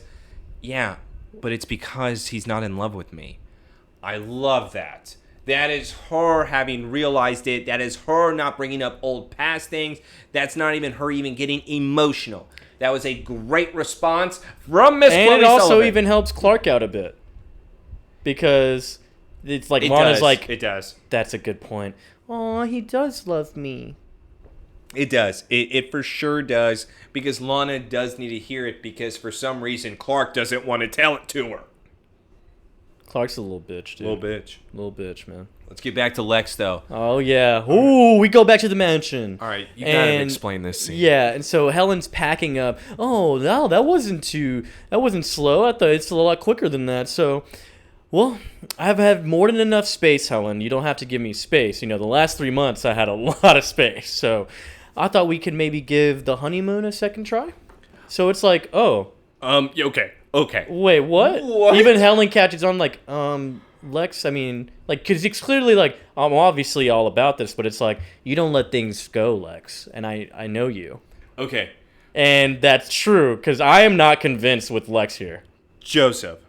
yeah, but it's because he's not in love with me. I love that. That is her having realized it. That is her not bringing up old past things. That's not even her even getting emotional. That was a great response from Miss Chloe And it also Sullivan. even helps Clark out a bit. Because it's like Lana's like... It does. That's a good point. Aw, he does love me. It does. It for sure does. Because Lana does need to hear it because for some reason Clark doesn't want to tell it to her. Clark's a little bitch, dude. Little bitch, man. Let's get back to Lex, though. Oh, yeah. Ooh, we go back to the mansion. All right, you gotta explain this scene. Yeah, and so Helen's packing up. Oh, no, that wasn't slow. I thought it's a lot quicker than that. So, well, I've had more than enough space, Helen. You don't have to give me space. You know, the last 3 months I had a lot of space. So, I thought we could maybe give the honeymoon a second try. So it's like, oh. Okay. Okay. Wait, what? What? Even Helen catches on like, Lex, I mean, like, because it's clearly like, I'm obviously all about this, but it's like, you don't let things go, Lex, and I know you. Okay. And that's true, because I am not convinced with Lex here. Joseph,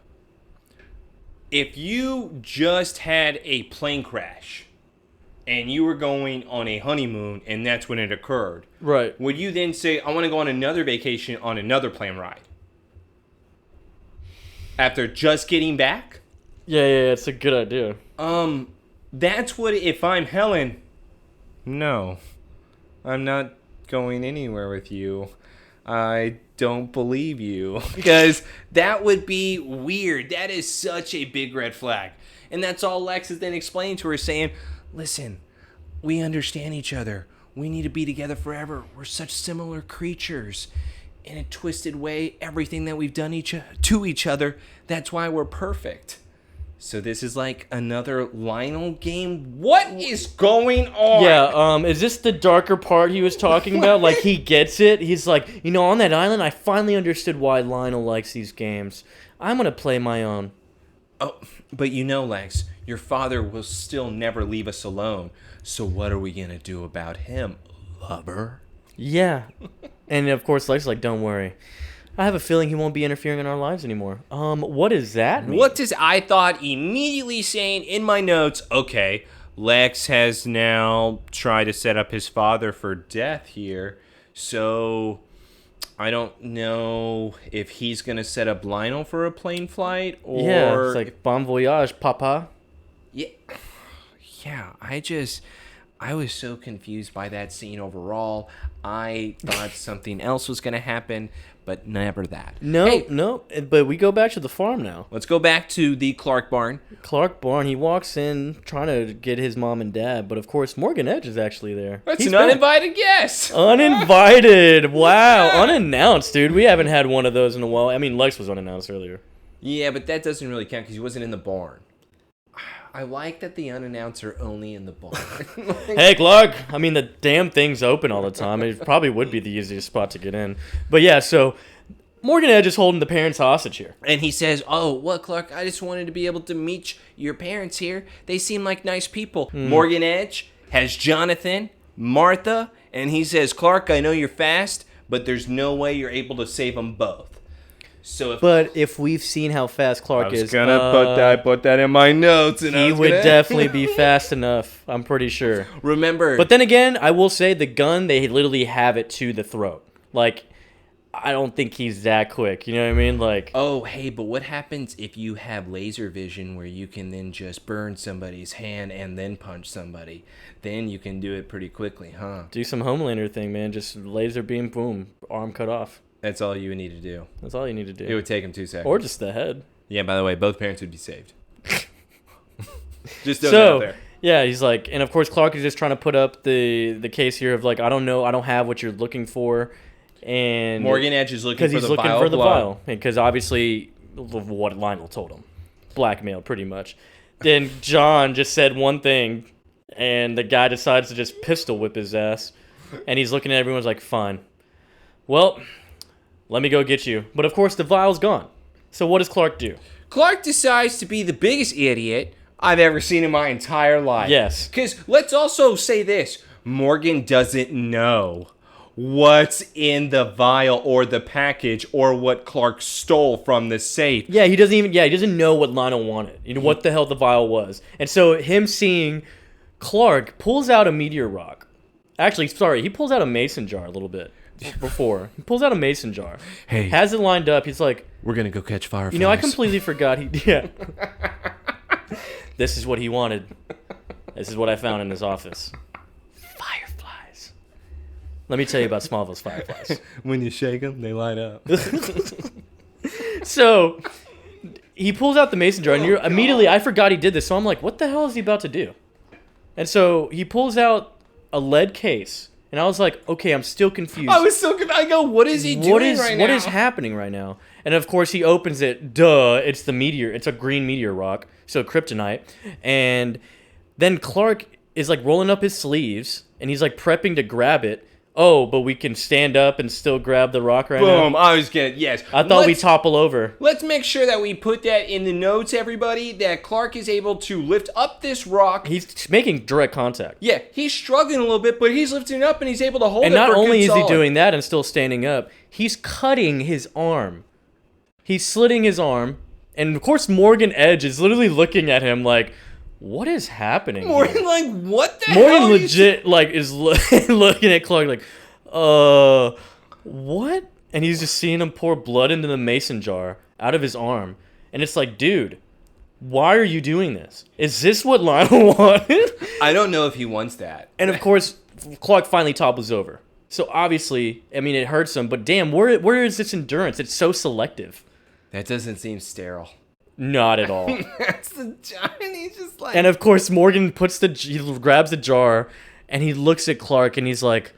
if you just had a plane crash and you were going on a honeymoon and that's when it occurred, Right. would you then say, I want to go on another vacation on another plane ride? After just getting back? Yeah, it's a good idea. That's what, if I'm Helen, no, I'm not going anywhere with you. I don't believe you. Because that would be weird. That is such a big red flag. And that's all Lex is then explaining to her, saying, listen, we understand each other. We need to be together forever. We're such similar creatures. In a twisted way, everything that we've done to each other, that's why we're perfect. So this is like another Lionel game. What is going on? Yeah, is this the darker part he was talking about? Like, he gets it. He's like, on that island, I finally understood why Lionel likes these games. I'm going to play my own. Oh, but Lex, your father will still never leave us alone. So what are we going to do about him, lover? Yeah. And, of course, Lex is like, don't worry. I have a feeling he won't be interfering in our lives anymore. What does that mean? I thought immediately saying in my notes, okay, Lex has now tried to set up his father for death here. So I don't know if he's going to set up Lionel for a plane flight or... Yeah, it's like, bon voyage, papa. Yeah, I was so confused by that scene overall. I thought something else was going to happen, but never that. No, but we go back to the farm now. Let's go back to the Clark barn. He walks in trying to get his mom and dad, but of course Morgan Edge is actually there. That's an uninvited guest. Uninvited. Wow, unannounced, dude. We haven't had one of those in a while. I mean, Lex was unannounced earlier. Yeah, but that doesn't really count because he wasn't in the barn. I like that the unannounced only in the barn. Hey, Clark. I mean, the damn thing's open all the time. It probably would be the easiest spot to get in. But yeah, so Morgan Edge is holding the parents hostage here. And he says, oh, what, Clark? I just wanted to be able to meet your parents here. They seem like nice people. Morgan Edge has Jonathan, Martha, and he says, Clark, I know you're fast, but there's no way you're able to save them both. But if we've seen how fast Clark is, I was gonna put that in my notes, and he would definitely be fast enough. I'm pretty sure. Remember, but then again, I will say the gun, they literally have it to the throat. Like, I don't think he's that quick. You know what I mean? Like, oh, hey, but what happens if you have laser vision where you can then just burn somebody's hand and then punch somebody? Then you can do it pretty quickly, huh? Do some Homelander thing, man. Just laser beam, boom, arm cut off. That's all you would need to do. That's all you need to do. It would take him 2 seconds. Or just the head. Yeah, by the way, both parents would be saved. Just throw that out there. Yeah, he's like, and of course Clark is just trying to put up the case here of like, I don't know, I don't have what you're looking for. And Morgan Edge is looking for the vial. Because obviously, what Lionel told him. Blackmail, pretty much. Then John just said one thing, and the guy decides to just pistol whip his ass. And he's looking at everyone's like, fine. Well, let me go get you. But of course, the vial's gone. So what does Clark do? Clark decides to be the biggest idiot I've ever seen in my entire life. Yes. Because let's also say this. Morgan doesn't know what's in the vial or the package or what Clark stole from the safe. Yeah, he doesn't know what Lionel wanted. You know, what the hell the vial was. And so him seeing Clark pulls out a meteor rock. Actually, sorry, he pulls out a mason jar a little bit. Before he pulls out a mason jar, has it lined up. He's like, "We're gonna go catch fireflies." I completely forgot. This is what he wanted. This is what I found in his office. Fireflies. Let me tell you about Smallville's fireflies. When you shake them, they light up. So he pulls out the mason jar, and immediately I forgot he did this. So I'm like, what the hell is he about to do? And so he pulls out a lead case. And I was like, okay, I'm still confused. I was so confused. I go, what is he doing right now? What is happening right now? And of course, he opens it. Duh, it's the meteor. It's a green meteor rock, so kryptonite. And then Clark is like rolling up his sleeves, and he's like prepping to grab it. oh, but we can stand up and still grab the rock right Boom. now? I was gonna, yes. I thought we topple over. Let's make sure that we put that in the notes, everybody, that Clark is able to lift up this rock. He's making direct contact. Yeah, he's struggling a little bit, but he's lifting it up and he's able to hold it. And not for a only good is he solid. doing that and still standing up, he's cutting his arm. He's slitting his arm. And of course, Morgan Edge is literally looking at him like, what is happening? Morgan, here? like, what the Morgan hell? legit, like, is looking at Clark like, what? And he's just seeing him pour blood into the mason jar out of his arm. And it's like, dude, why are you doing this? Is this what Lionel wanted? I don't know if he wants that. And of course, Clark finally topples over. So obviously, I mean, it hurts him. But damn, where is this endurance? It's so selective. That doesn't seem sterile. Not at all. That's the giant. He's just like. And of course, Morgan he grabs the jar, and he looks at Clark, and he's like,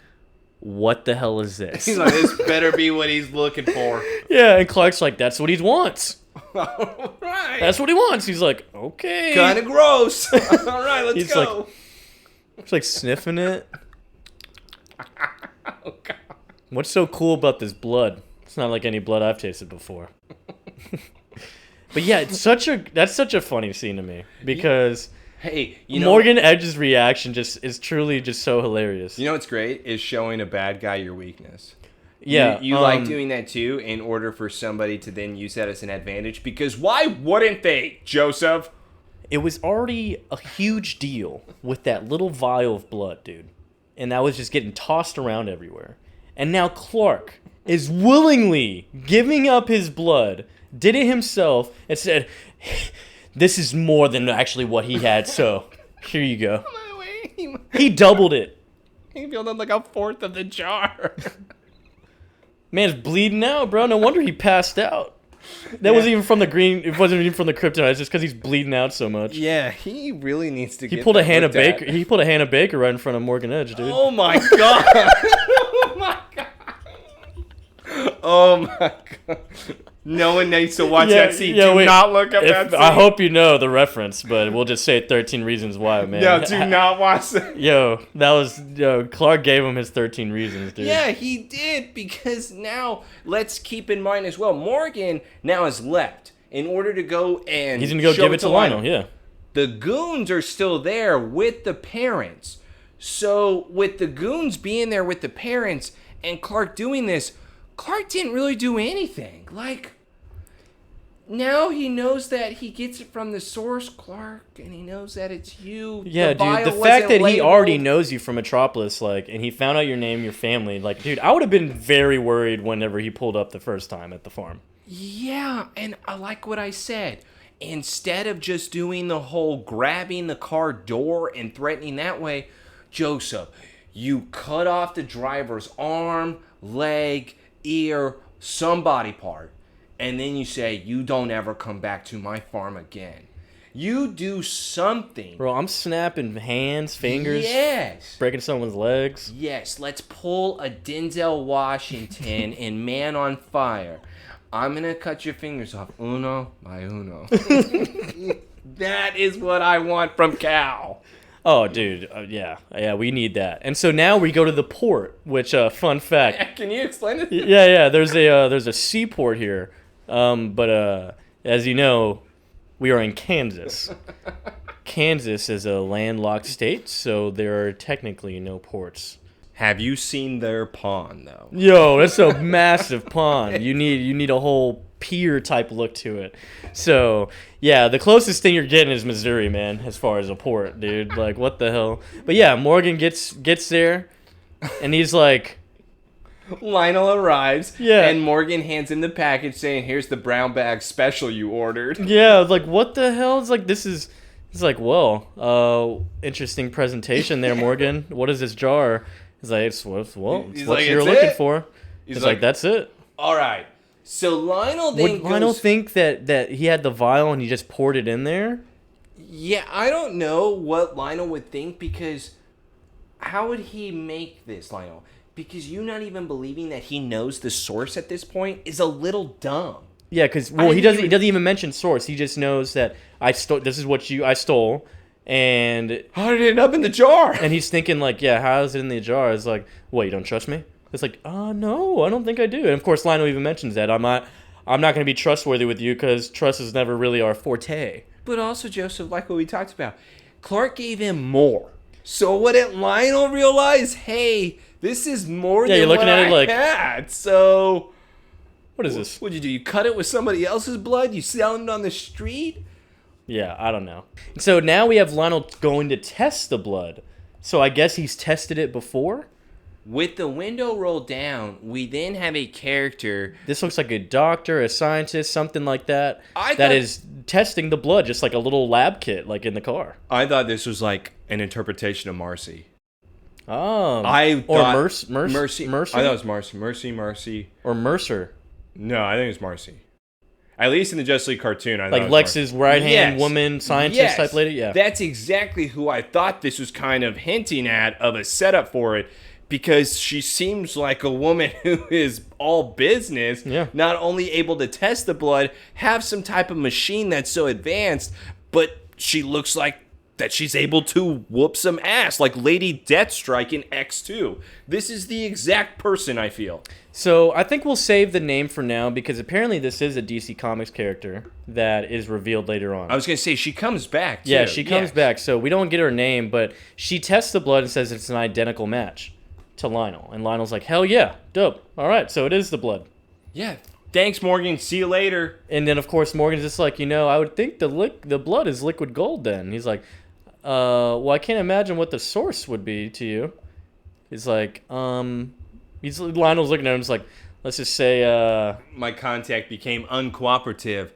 what the hell is this? He's like, this better be what he's looking for. Yeah, and Clark's like, that's what he wants. All right. That's what he wants. He's like, okay. Kind of gross. All right, let's He's go. He's like sniffing it. Oh, God. What's so cool about this blood? It's not like any blood I've tasted before. But yeah, that's such a funny scene to me because Hey, you know, Morgan Edge's reaction is truly just so hilarious. You know what's great is showing a bad guy your weakness. Yeah, you like doing that too in order for somebody to then use that as an advantage, because why wouldn't they, Joseph? It was already a huge deal with that little vial of blood, dude. And that was just getting tossed around everywhere. And now Clark is willingly giving up his blood, did it himself, and said, this is more than actually what he had, so here you go. By the way, He doubled it. he filled up like a fourth of the jar. Man's bleeding out, bro. No wonder he passed out. That wasn't even from the green. It wasn't even from the kryptonite. It's just because he's bleeding out so much. Yeah, he really needs to. He pulled a Hannah Baker. He pulled a Hannah Baker right in front of Morgan Edge, dude. Oh my god! Oh my god! Oh my god! No one needs to watch that scene. Do not look up that scene. I hope you know the reference, but we'll just say 13 Reasons Why, man. No, do not watch that. Clark gave him his 13 reasons, dude. Yeah, he did, because now, let's keep in mind as well, Morgan now has left in order to go and he's going to go give it to Lionel, yeah. The goons are still there with the parents. So, with the goons being there with the parents and Clark doing this, Clark didn't really do anything. Like, now he knows that he gets it from the source, Clark, and he knows that it's you. Yeah, dude, the fact that he already knows you from Metropolis, like, and he found out your name, your family, like, dude, I would have been very worried whenever he pulled up the first time at the farm. Yeah, and I like what I said. Instead of just doing the whole grabbing the car door and threatening that way, Joseph, you cut off the driver's arm, leg, ear, some body part, and then you say, you don't ever come back to my farm again. You do something. Bro, I'm snapping hands, fingers. Yes. Breaking someone's legs. Yes, let's pull a Denzel Washington in Man on Fire. I'm going to cut your fingers off uno by uno. That is what I want from Cal. Oh, dude, yeah, we need that. And so now we go to the port, which, fun fact. Can you explain it? Yeah, there's a seaport here, but as you know, we are in Kansas. Kansas is a landlocked state, so there are technically no ports. Have you seen their pond, though? Yo, that's a massive pond. You need a whole pier type look to it. So yeah, the closest thing you're getting is Missouri, man, as far as a port, dude. Like, what the hell? But yeah, Morgan gets there, and he's like, Lionel arrives, yeah, and Morgan hands him the package saying, here's the brown bag special you ordered. Yeah, like, what the hell? It's like, it's like, well, interesting presentation there, Morgan. What is this jar? He's like, it's what you're looking for. He's like, that's it. All right. So Lionel then Would Lionel think that he had the vial and he just poured it in there? Yeah, I don't know what Lionel would think, because how would he make this, Lionel? Because you not even believing that he knows the source at this point is a little dumb. Yeah, because he doesn't even mention source. He just knows that I stole. This is what I stole, And how did it end up in the jar? And he's thinking like, yeah, how's it in the jar? It's like, what, you don't trust me? It's like, no, I don't think I do. And of course, Lionel even mentions that I'm not going to be trustworthy with you because trust is never really our forte. But also, Joseph, like what we talked about, Clark gave him more. So what did Lionel realize? Hey, this is more than you're looking what at it like, had. So what is this? What'd you do? You cut it with somebody else's blood? You sell it on the street? Yeah, I don't know. So now we have Lionel going to test the blood. So I guess he's tested it before? With the window rolled down, we then have a character. This looks like a doctor, a scientist, something like that. That is testing the blood, just like a little lab kit, like in the car. I thought this was like an interpretation of Marcy. Oh. Mercy. Mercy? I thought it was Marcy. Marcy. Or Mercer. No, I think it was Marcy. At least in the Justice League cartoon, I thought like Lex's right-hand woman scientist type lady? Yeah. That's exactly who I thought this was kind of hinting at of a setup for it. Because she seems like a woman who is all business, not only able to test the blood, have some type of machine that's so advanced, but she looks like that she's able to whoop some ass, like Lady Deathstrike in X2. This is the exact person, I feel. So I think we'll save the name for now because apparently this is a DC Comics character that is revealed later on. I was going to say, she comes back, too. Yeah, she comes back, so we don't get her name, but she tests the blood and says it's an identical match to Lionel. And Lionel's like, hell yeah, dope. All right, so it is the blood. Yeah. Thanks, Morgan. See you later. And then, of course, Morgan's just like, I would think the blood is liquid gold then. He's like, well, I can't imagine what the source would be to you. He's like, Lionel's looking at him, just like, let's just say, my contact became uncooperative.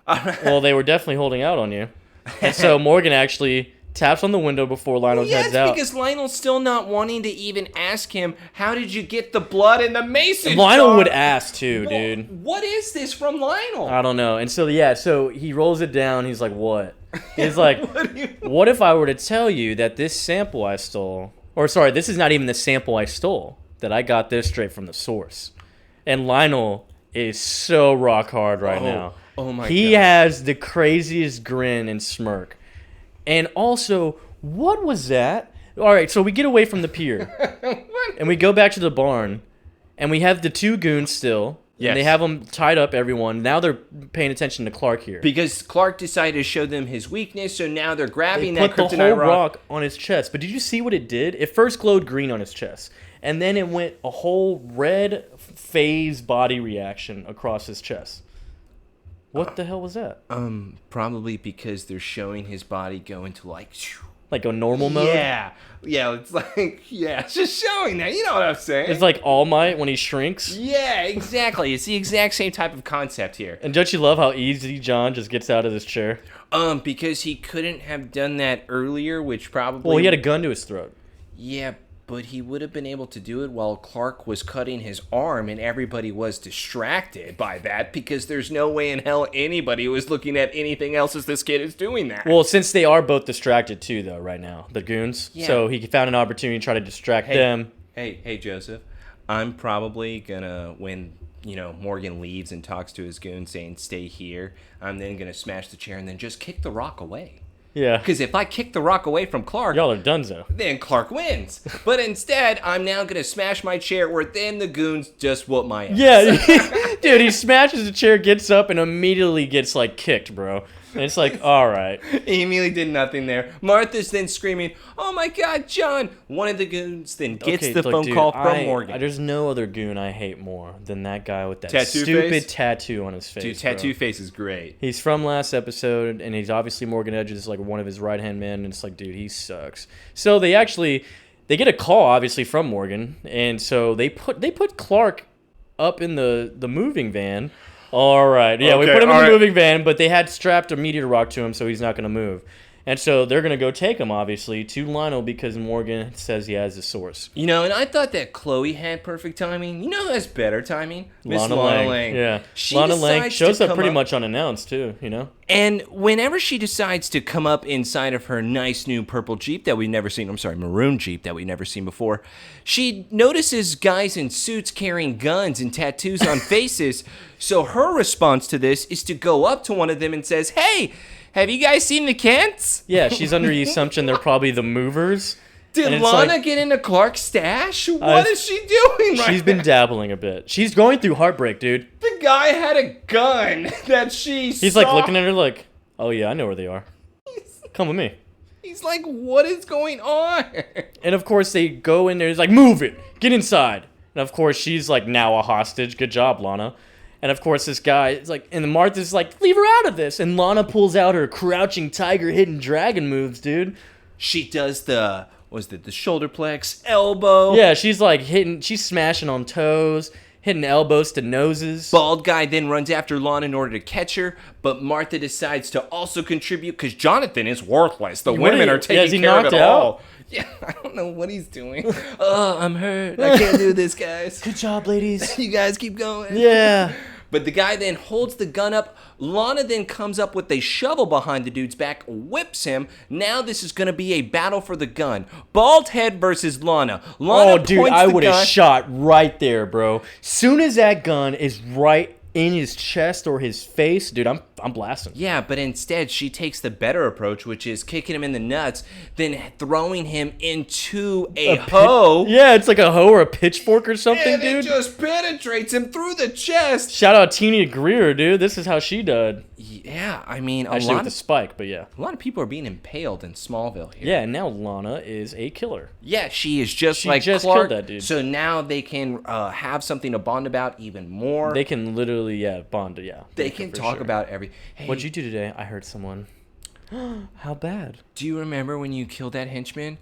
Well, they were definitely holding out on you. And so Morgan actually taps on the window before Lionel heads out. Because Lionel's still not wanting to even ask him, how did you get the blood in the mason Lionel jar? would ask too, dude. What is this from Lionel? I don't know. And so he rolls it down. He's like, what? He's like, what if I were to tell you that this sample I stole, or sorry, this is not even the sample I stole, that I got this straight from the source. And Lionel is so rock hard right now. Oh my God. He has the craziest grin and smirk. And also, what was that? All right, so we get away from the pier. And we go back to the barn. And we have the two goons still. Yes. And they have them tied up, everyone. Now they're paying attention to Clark here. Because Clark decided to show them his weakness, so now they're grabbing that kryptonite rock. Put the whole rock on his chest. But did you see what it did? It first glowed green on his chest. And then it went a whole red phase body reaction across his chest. What the hell was that? Probably because they're showing his body go into like a normal mode? Yeah, it's like, it's just showing that. You know what I'm saying? It's like All Might when he shrinks? Yeah, exactly. It's the exact same type of concept here. And don't you love how easy John just gets out of his chair? Because he couldn't have done that earlier, which probably... Well, he had a gun to his throat. Yeah, but he would have been able to do it while Clark was cutting his arm and everybody was distracted by that because there's no way in hell anybody was looking at anything else as this kid is doing that. Well, since they are both distracted too, though, right now, the goons. Yeah. So he found an opportunity to try to distract them. Hey, Joseph. I'm probably going to, when, Morgan leaves and talks to his goon saying, stay here, I'm then going to smash the chair and then just kick the rock away. Yeah. Because if I kick the rock away from Clark... Y'all are donezo. Then Clark wins. But instead, I'm now going to smash my chair where then the goons just whoop my ass. Yeah. Dude, he smashes the chair, gets up, and immediately gets, kicked, bro. And it's like, all right. He immediately did nothing there. Martha's then screaming, oh my God, John. One of the goons then gets the phone call from Morgan. There's no other goon I hate more than that guy with that tattoo stupid face? Tattoo on his face. Dude, Tattoo Face is great. He's from last episode, and he's obviously Morgan Edge's one of his right-hand men, and it's like, dude, he sucks. So they get a call, obviously, from Morgan, and so they put Clark up in the moving van. All right. Yeah, we put him in the moving van, but they had strapped a meteor rock to him, so he's not going to move. And so they're going to go take him, obviously, to Lionel because Morgan says he has the source. And I thought that Chloe had perfect timing. You know who has better timing? Miss Lana Lang. Yeah. Lana Lang shows up pretty much unannounced, too, And whenever she decides to come up inside of her nice new purple Jeep that we've never seen, maroon Jeep that we've never seen before, she notices guys in suits carrying guns and tattoos on faces. So her response to this is to go up to one of them and says, hey, have you guys seen the Kents? Yeah, she's under the assumption they're probably the movers. Did Lana get into Clark's stash? What is she doing right She's been dabbling a bit. She's going through heartbreak, dude. The guy had a gun that He's like looking at her like, oh yeah, I know where they are. Come with me. He's like, what is going on? And of course they go in there, he's like, move it, get inside. And of course she's like now a hostage. Good job, Lana. And of course this guy is like, and Martha's like, leave her out of this. And Lana pulls out her crouching tiger hidden dragon moves, dude. She does the shoulder plex, elbow. Yeah, she's like she's smashing on toes, hitting elbows to noses. Bald guy then runs after Lana in order to catch her, but Martha decides to also contribute because Jonathan is worthless. The women are taking care of it all. Yeah, I don't know what he's doing. Oh, I'm hurt. I can't do this, guys. Good job, ladies. You guys keep going. Yeah. But the guy then holds the gun up. Lana then comes up with a shovel behind the dude's back, whips him. Now this is going to be a battle for the gun. Bald head versus Lana. Oh, dude, I would have shot right there, bro. Soon as that gun is right in his chest or his face, dude, I'm blasting. Yeah, but instead she takes the better approach, which is kicking him in the nuts, then throwing him into a hoe. Yeah, it's like a hoe or a pitchfork or something, and dude. It just penetrates him through the chest. Shout out Tina Greer, dude. This is how she died. Yeah, I mean, actually with the spike, but yeah. A lot of people are being impaled in Smallville here. Yeah, and now Lana is a killer. Yeah, she is just like just Clark. Killed that dude. So now they can have something to bond about even more. They can literally, bond. Yeah. They can talk about every. Hey, what'd you do today? I heard someone. How bad? Do you remember when you killed that henchman?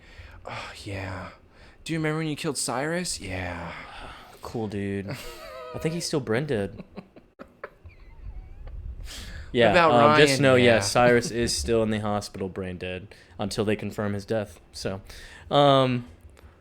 Oh yeah. Do you remember when you killed Cyrus? Yeah. Cool, dude. I think he's still brain dead. Yeah, about Ryan? Just know, Cyrus is still in the hospital, brain dead, until they confirm his death. So, okay.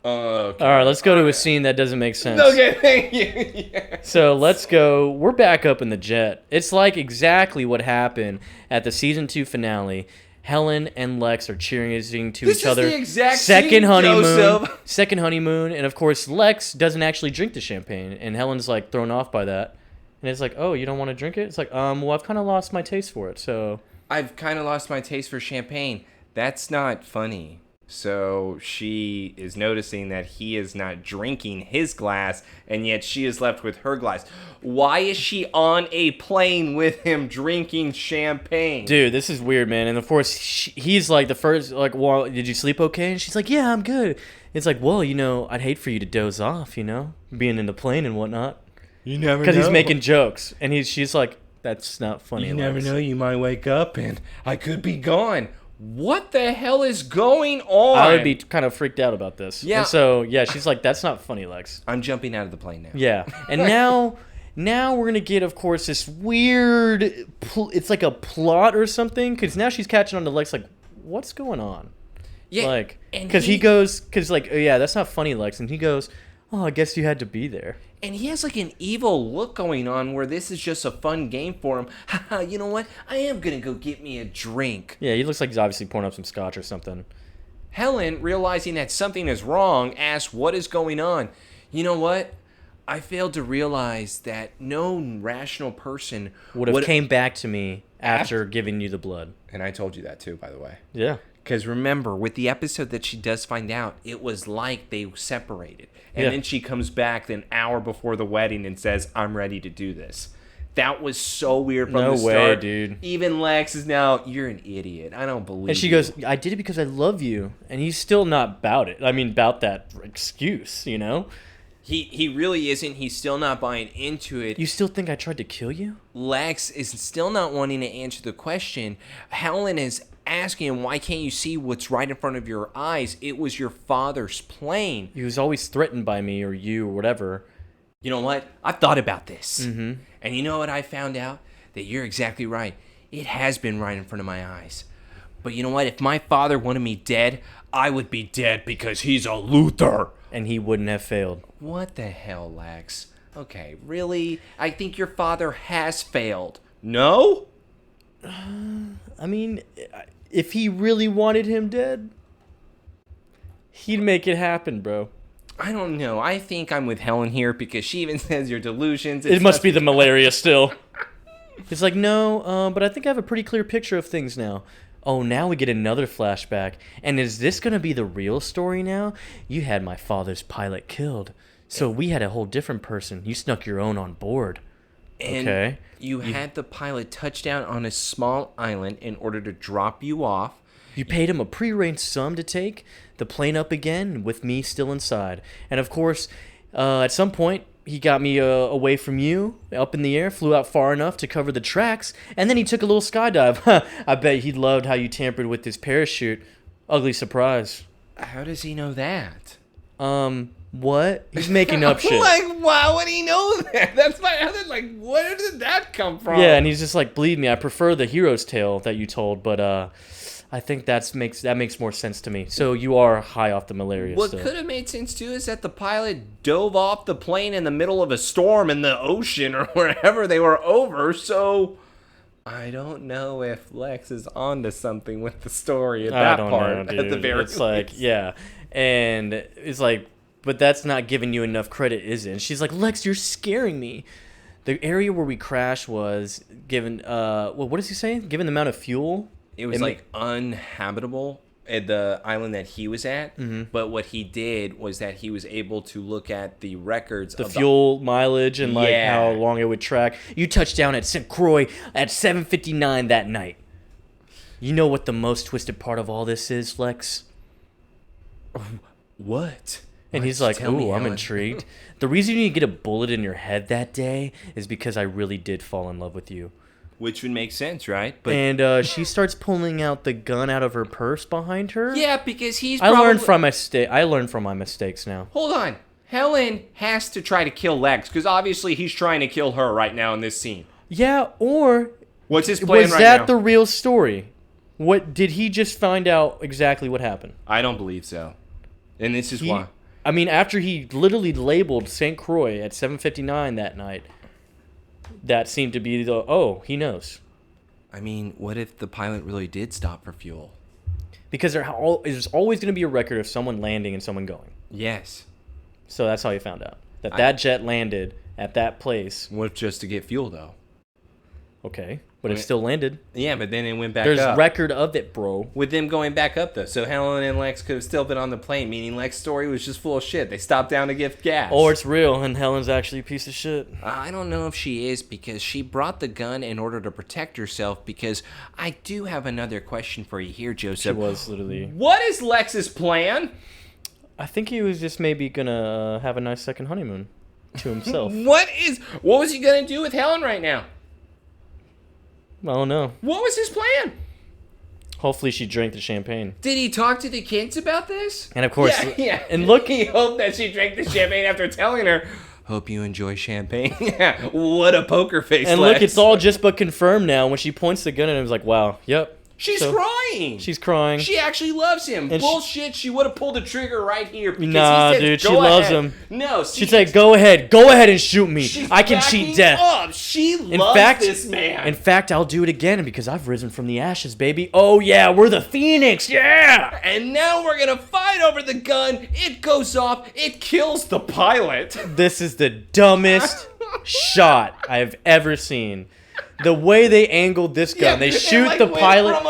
All right, let's go to a scene that doesn't make sense. Okay, thank you. Yes. So let's go. We're back up in the jet. It's like exactly what happened at the season 2 finale. Helen and Lex are cheering to each other. This is the exact second scene, honeymoon. Joseph. Second honeymoon, and of course Lex doesn't actually drink the champagne, and Helen's like thrown off by that. And it's like, oh, you don't want to drink it? It's like, well, I've kind of lost my taste for it, so... I've kind of lost my taste for champagne. That's not funny. So she is noticing that he is not drinking his glass, and yet she is left with her glass. Why is she on a plane with him drinking champagne? Dude, this is weird, man. And of course, he's like the first, like, well, did you sleep okay? And she's like, yeah, I'm good. It's like, well, I'd hate for you to doze off, being in the plane and whatnot. You never know. Because he's making jokes, and she's like, that's not funny. You never know, you might wake up and I could be gone. What the hell is going on? I would be kind of freaked out about this. Yeah. And so, she's like, that's not funny, Lex. I'm jumping out of the plane now. Yeah. And now we're going to get, of course, this weird, it's like a plot or something, because now she's catching on to Lex, like, what's going on? Yeah. Like, because he goes, oh, yeah, that's not funny, Lex. And he goes, oh, I guess you had to be there. And he has like an evil look going on where this is just a fun game for him. Haha, you know what? I am going to go get me a drink. Yeah, he looks like he's obviously pouring up some scotch or something. Helen, realizing that something is wrong, asks what is going on. You know what? I failed to realize that no rational person would have came back to me after giving you the blood. And I told you that too, by the way. Yeah. Because remember, with the episode that she does find out, it was like they separated. And then she comes back an hour before the wedding and says, I'm ready to do this. That was so weird from the start. No way, dude. Even Lex is now, you're an idiot. I don't believe you. And she goes, I did it because I love you. And he's still not about it. I mean, about that excuse, He really isn't. He's still not buying into it. You still think I tried to kill you? Lex is still not wanting to answer the question. Helen is asking him, why can't you see what's right in front of your eyes? It was your father's plane. He was always threatened by me or you or whatever. You know what? I've thought about this. Mm-hmm. And you know what I found out? That you're exactly right. It has been right in front of my eyes. But you know what? If my father wanted me dead, I would be dead because he's a Luthor. And he wouldn't have failed. What the hell, Lex? Okay, really? I think your father has failed. No? I mean, if he really wanted him dead, he'd make it happen, bro. I don't know. I think I'm with Helen here because she even says your delusions. It must be the malaria still. He's like, no, but I think I have a pretty clear picture of things now. Oh, now we get another flashback. And is this going to be the real story now? You had my father's pilot killed. So we had a whole different person. You snuck your own on board. And Okay. you had the pilot touch down on a small island in order to drop you off. You paid him a prearranged sum to take the plane up again with me still inside. And of course, at some point, he got me away from you, up in the air, flew out far enough to cover the tracks, and then he took a little skydive. I bet he loved how you tampered with his parachute. Ugly surprise. How does he know that? What? He's making up shit. Like, why would he know that? That's my other, like, where did that come from? Yeah, and he's just like, believe me, I prefer the hero's tale that you told, but I think that makes more sense to me. So you are high off the malaria What still. could have made sense too is that the pilot dove off the plane in the middle of a storm in the ocean or wherever they were over. So I don't know if Lex is onto something with the story at that part. Know, at the very it's like, yeah, and it's like, but that's not giving you enough credit, is it? And she's like, Lex, you're scaring me. The area where we crashed was given, what does he say? Given the amount of fuel. It was like uninhabitable at the island that he was at. Mm-hmm. But what he did was that he was able to look at the records the of fuel mileage and like how long it would track. You touched down at St. Croix at 7:59 that night. You know what the most twisted part of all this is, Lex? What? And he's like, ooh, I'm intrigued. The reason you get a bullet in your head that day is because I really did fall in love with you. Which would make sense, right? But and she starts pulling out the gun out of her purse behind her. yeah, because he's I learned from my mistakes now. Hold on. Helen has to try to kill Lex, because obviously he's trying to kill her right now in this scene. Yeah, or what's his plan was right that now? the real story? What did he just find out exactly what happened? I don't believe so. And this is why. I mean, after he literally labeled St. Croix at 7:59 that night, that seemed to be he knows. I mean, what if the pilot really did stop for fuel? Because there's always going to be a record of someone landing and someone going. Yes. So that's how he found out. That jet landed at that place. What if just to get fuel, though? Okay, but it still landed. Yeah, but then it went back There's up. There's record of it, bro. With them going back up, though. So Helen and Lex could have still been on the plane, meaning Lex's story was just full of shit. They stopped down to get gas. Or it's real, and Helen's actually a piece of shit. I don't know if she is, because she brought the gun in order to protect herself, because I do have another question for you here, Joseph. She was literally... What is Lex's plan? I think he was just maybe gonna have a nice second honeymoon to himself. What was he gonna do with Helen right now? I don't know. What was his plan? Hopefully she drank the champagne. Did he talk to the kids about this? And of course... Yeah. And look... He hoped that she drank the champagne after telling her, hope you enjoy champagne. Yeah. What a poker face, And Lex. look, it's all just but confirmed now. When she points the gun at him, it's like, wow, yep. She's crying. She's crying. She actually loves him. And bullshit. She would have pulled the trigger right here. Nah, he said, dude. She "Go loves ahead." him. No, She'd say, go ahead and shoot me. I can cheat backing death. up. She loves this man. In fact, I'll do it again because I've risen from the ashes, baby. Oh, yeah, we're the Phoenix. Yeah. And now we're going to fight over the gun. It goes off. It kills the pilot. This is the dumbest shot I've ever seen. The way they angled this gun, they shoot the pilot.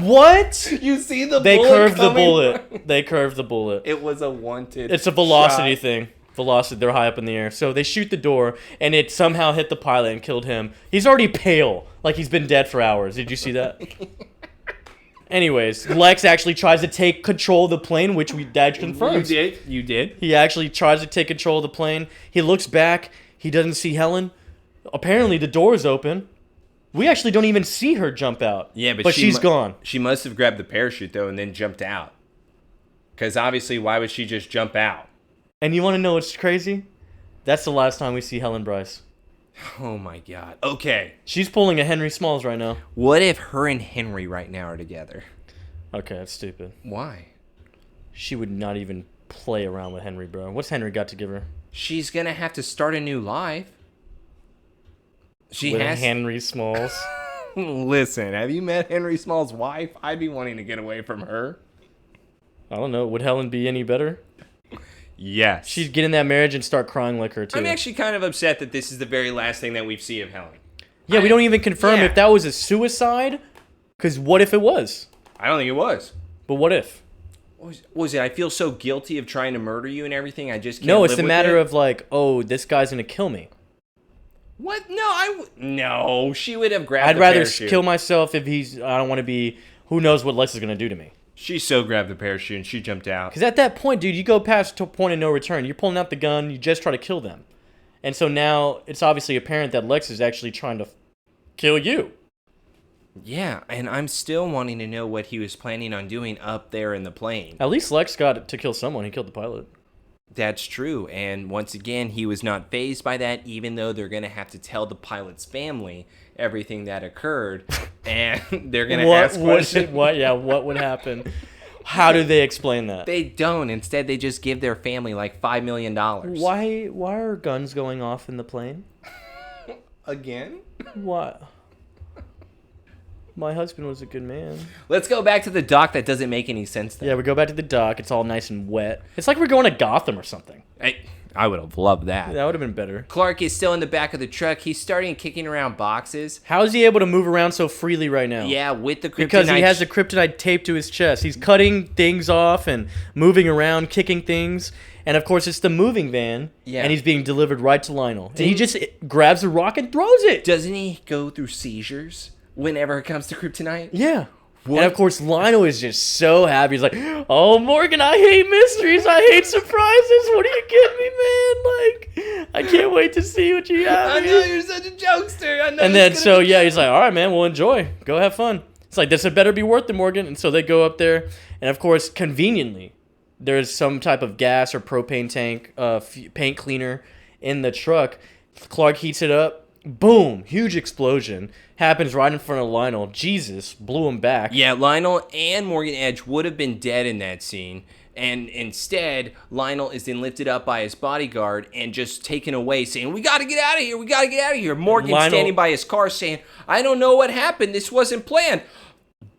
What? You see the bullet They curved the coming? bullet. They curved the bullet. It was a wanted It's a velocity shot. thing. Velocity. They're high up in the air. So they shoot the door, and it somehow hit the pilot and killed him. He's already pale, like he's been dead for hours. Did you see that? Anyways, Lex actually tries to take control of the plane, which Dad confirms. You did. He actually tries to take control of the plane. He looks back. He doesn't see Helen. Apparently, the door is open. We actually don't even see her jump out. Yeah, but she's gone. She must have grabbed the parachute, though, and then jumped out. Because obviously, why would she just jump out? And you want to know what's crazy? That's the last time we see Helen Bryce. Oh, my God. Okay. She's pulling a Henry Smalls right now. What if her and Henry right now are together? Okay, that's stupid. Why? She would not even play around with Henry, bro. What's Henry got to give her? She's going to have to start a new life. With Henry Smalls. Listen, have you met Henry Smalls' wife? I'd be wanting to get away from her. I don't know. Would Helen be any better? Yes. She'd get in that marriage and start crying like her, too. I'm actually kind of upset that this is the very last thing that we see of Helen. Yeah, we don't even confirm if that was a suicide. Because what if it was? I don't think it was. But what if? What was it? I feel so guilty of trying to murder you and everything. I just can't No, live it's a with matter it. of like, oh, this guy's gonna kill me. What? No, she would have grabbed I'd the rather parachute. kill myself if he's. I don't want to be. Who knows what Lex is gonna do to me? She so grabbed the parachute and she jumped out. Because at that point, dude, you go past a point of no return. You're pulling out the gun. You just try to kill them, and so now it's obviously apparent that Lex is actually trying to kill you. Yeah, and I'm still wanting to know what he was planning on doing up there in the plane. At least Lex got to kill someone. He killed the pilot. That's true, and once again, he was not fazed by that, even though they're going to have to tell the pilot's family everything that occurred, and they're going to ask questions. What would happen? How do they explain that? They don't. Instead, they just give their family like $5 million. Why are guns going off in the plane? Again? What? My husband was a good man. Let's go back to the dock. That doesn't make any sense then. Yeah, we go back to the dock. It's all nice and wet. It's like we're going to Gotham or something. I would have loved that. That would have been better. Clark is still in the back of the truck. He's starting kicking around boxes. How is he able to move around so freely right now? Yeah, with the kryptonite. Because he has the kryptonite taped to his chest. He's cutting things off and moving around, kicking things. And of course, it's the moving van. Yeah. And he's being delivered right to Lionel. And he just grabs a rock and throws it. Doesn't he go through seizures whenever it comes to kryptonite? Yeah. What? And of course, Lionel is just so happy. He's like, "Oh, Morgan, I hate mysteries. I hate surprises. What do you get me, man? Like, I can't wait to see what you have." I know you're such a jokester. I know. And then, so yeah, he's like, "All right, man, well, enjoy. Go have fun." It's like, this had better be worth it, Morgan. And so they go up there. And of course, conveniently, there's some type of gas or propane tank, paint cleaner in the truck. Clark heats it up. Boom! Huge explosion. Happens right in front of Lionel. Jesus, blew him back. Yeah, Lionel and Morgan Edge would have been dead in that scene. And instead, Lionel is then lifted up by his bodyguard and just taken away, saying, "We got to get out of here. We got to get out of here." Morgan standing by his car saying, "I don't know what happened. This wasn't planned."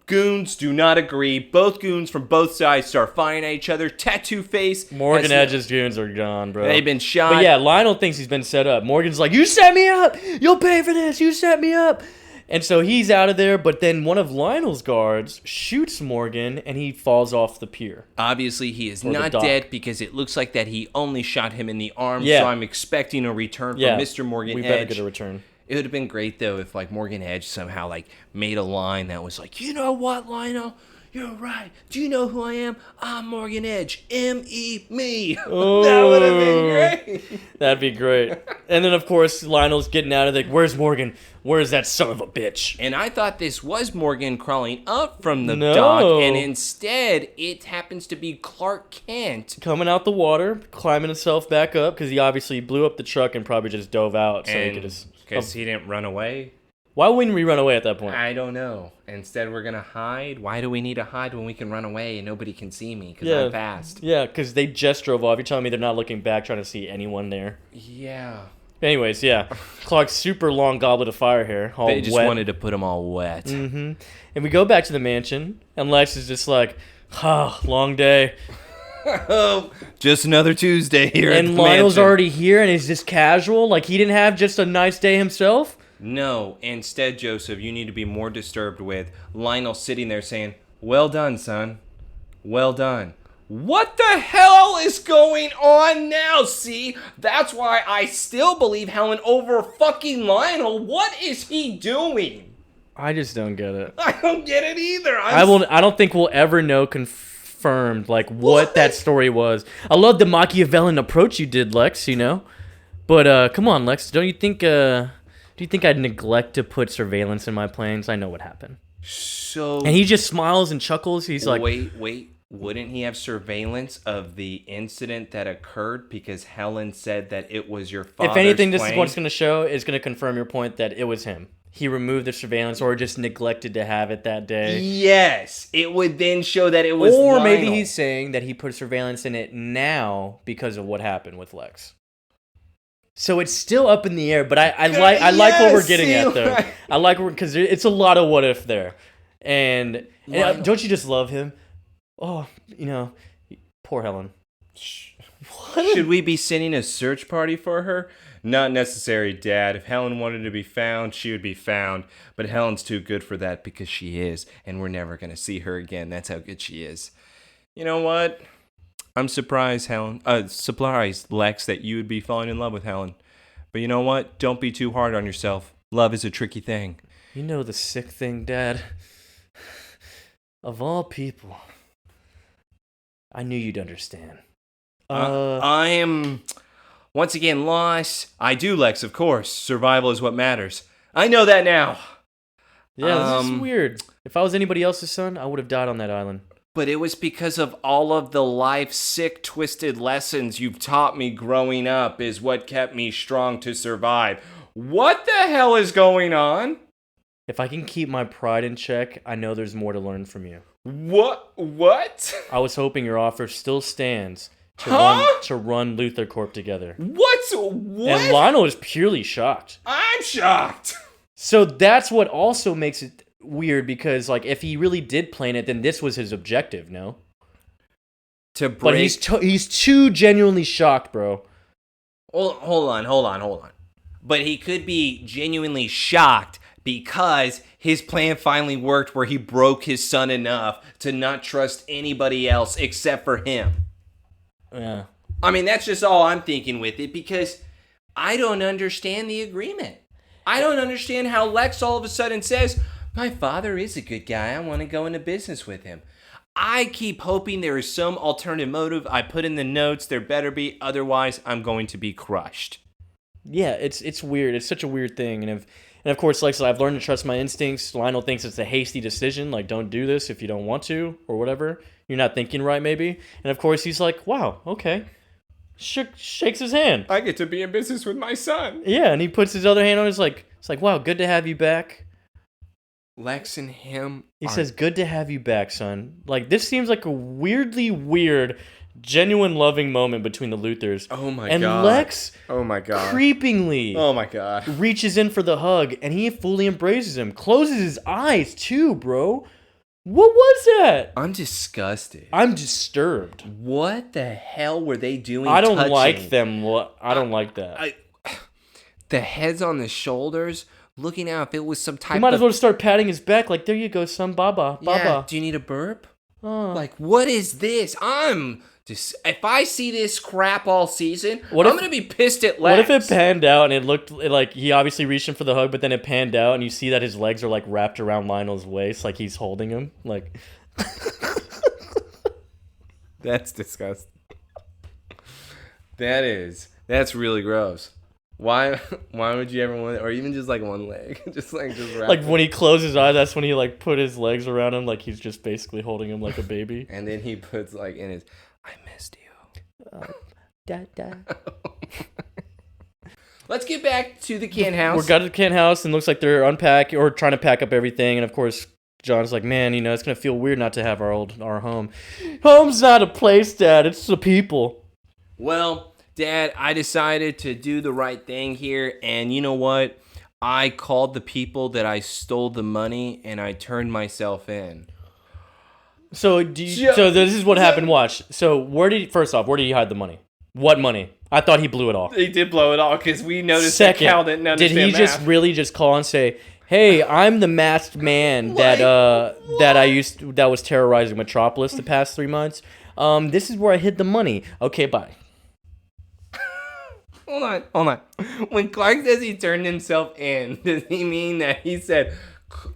Goons do not agree. Both goons from both sides start firing at each other. Tattoo face. Morgan Edge's goons are gone, bro. They've been shot. But yeah, Lionel thinks he's been set up. Morgan's like, "You set me up. You'll pay for this. You set me up." And so he's out of there, but then one of Lionel's guards shoots Morgan, and he falls off the pier. Obviously, he is Or the not dock. dead because it looks like that he only shot him in the arm. Yeah. So I'm expecting a return from Mr. Morgan we Edge. better get a return. It would have been great, though, if, like, Morgan Edge somehow, like, made a line that was like, "You know what, Lionel? You're right. Do you know who I am? I'm Morgan Edge. M.E. me." Oh, That would have been great. That'd be great. And then, of course, Lionel's getting out of there. Where's Morgan? Where's that son of a bitch? And I thought this was Morgan crawling up from the No. dock, and instead, it happens to be Clark Kent. Coming out the water, climbing himself back up, because he obviously blew up the truck and probably just dove out. So he could just... Because he didn't run away. Why wouldn't we run away at that point? I don't know. Instead, we're going to hide. Why do we need to hide when we can run away and nobody can see me because I'm fast? Yeah, because they just drove off. You're telling me they're not looking back trying to see anyone there. Yeah. Anyways, yeah. Clark's super long goblet of fire hair. All They just wet. wanted to put them all wet. Mm-hmm. And we go back to the mansion, and Lex is just like, long day. Oh, just another Tuesday here at And the Lionel's mansion. already here, and it's just casual. Like, he didn't have just a nice day himself. No, instead, Joseph, you need to be more disturbed with Lionel sitting there saying, "Well done, son. Well done." What the hell is going on now? See, that's why I still believe Helen over fucking Lionel. What is he doing? I just don't get it. I don't get it either. I don't think we'll ever know confirmed like what that story was. I love the Machiavellian approach you did, Lex. You know, but come on, Lex. Don't you think? Do you think I'd neglect to put surveillance in my planes? I know what happened. So And he just smiles and chuckles. He's like, wait. Wouldn't he have surveillance of the incident that occurred because Helen said that it was your father's if anything, this is plane? what it's going to show. It's going to confirm your point that it was him. He removed the surveillance or just neglected to have it that day. Yes, it would then show that it was Or maybe Lionel. he's saying that he put surveillance in it now because of what happened with Lex. So it's still up in the air, but I like what we're getting at though. Right. I like because it's a lot of what if there, and don't you just love him? Oh, poor Helen. Should we be sending a search party for her? Not necessary, Dad. If Helen wanted to be found, she would be found. But Helen's too good for that because she is, and we're never going to see her again. That's how good she is. You know what? I'm surprised, Lex, that you would be falling in love with Helen. But you know what? Don't be too hard on yourself. Love is a tricky thing. You know the sick thing, Dad? Of all people, I knew you'd understand. I am, once again, lost. I do, Lex, of course. Survival is what matters. I know that now. Yeah, this is weird. If I was anybody else's son, I would have died on that island. But it was because of all of the life, sick, twisted lessons you've taught me growing up is what kept me strong to survive. What the hell is going on? If I can keep my pride in check, I know there's more to learn from you. What? I was hoping your offer still stands to run Luthor Corp together. What? And Lionel is purely shocked. I'm shocked. So that's what also makes it weird, because like if he really did plan it, then this was his objective, no? But he's too genuinely shocked, bro. Hold on. But he could be genuinely shocked because his plan finally worked, where he broke his son enough to not trust anybody else except for him. Yeah. I mean, that's just all I'm thinking with it, because I don't understand the agreement. I don't understand how Lex all of a sudden says, my father is a good guy, I want to go into business with him. I keep hoping there is some alternative motive. I put in the notes, there better be, otherwise I'm going to be crushed. Yeah, it's weird. It's such a weird thing. And of course, like I said, I've learned to trust my instincts. Lionel thinks it's a hasty decision, like don't do this if you don't want to, or whatever. You're not thinking right, maybe. And of course, he's like, wow, okay. Shakes his hand. I get to be in business with my son. Yeah, and he puts his other hand on his, like, it's like, wow, good to have you back. Lex and him. He says, good to have you back, son. Like, this seems like a weirdly weird, genuine loving moment between the Luthors. Oh my and god. And Lex, oh my god, creepingly, oh my god, reaches in for the hug, and he fully embraces him. Closes his eyes too, bro. What was that? I'm disgusted. I'm disturbed. What the hell were they doing? I don't like them. I don't like that. The heads on the shoulders. Looking out if it was some type of... You might as well start patting his back like, there you go, son, baba. Yeah, do you need a burp? Like, what is this? If I see this crap all season, I'm going to be pissed at Lex. What if it panned out and it looked like he obviously reached in for the hug, but then it panned out and you see that his legs are like wrapped around Lionel's waist, like he's holding him? Like... That's disgusting. That's really gross. Why would you ever want, or even just like one leg, just wrap like when he closed his eyes, that's when he like put his legs around him, like he's just basically holding him like a baby. And then he puts like in his, I missed you. Dad. Let's get back to the Kent house. We're got to the Kent house, and looks like they're unpacking or trying to pack up everything. And of course, John's like, man, it's gonna feel weird not to have our home. Home's not a place, Dad. It's the people. Well, Dad, I decided to do the right thing here, and you know what? I called the people that I stole the money, and I turned myself in. So so this is what happened. Watch. So where did he hide the money? What money? I thought he blew it all. He did blow it all because we noticed that Cal didn't understand Did he math. just call and say, "Hey, I'm the masked man that was terrorizing Metropolis the past 3 months. This is where I hid the money. Okay, bye." Hold on. When Clark says he turned himself in, does he mean that he said,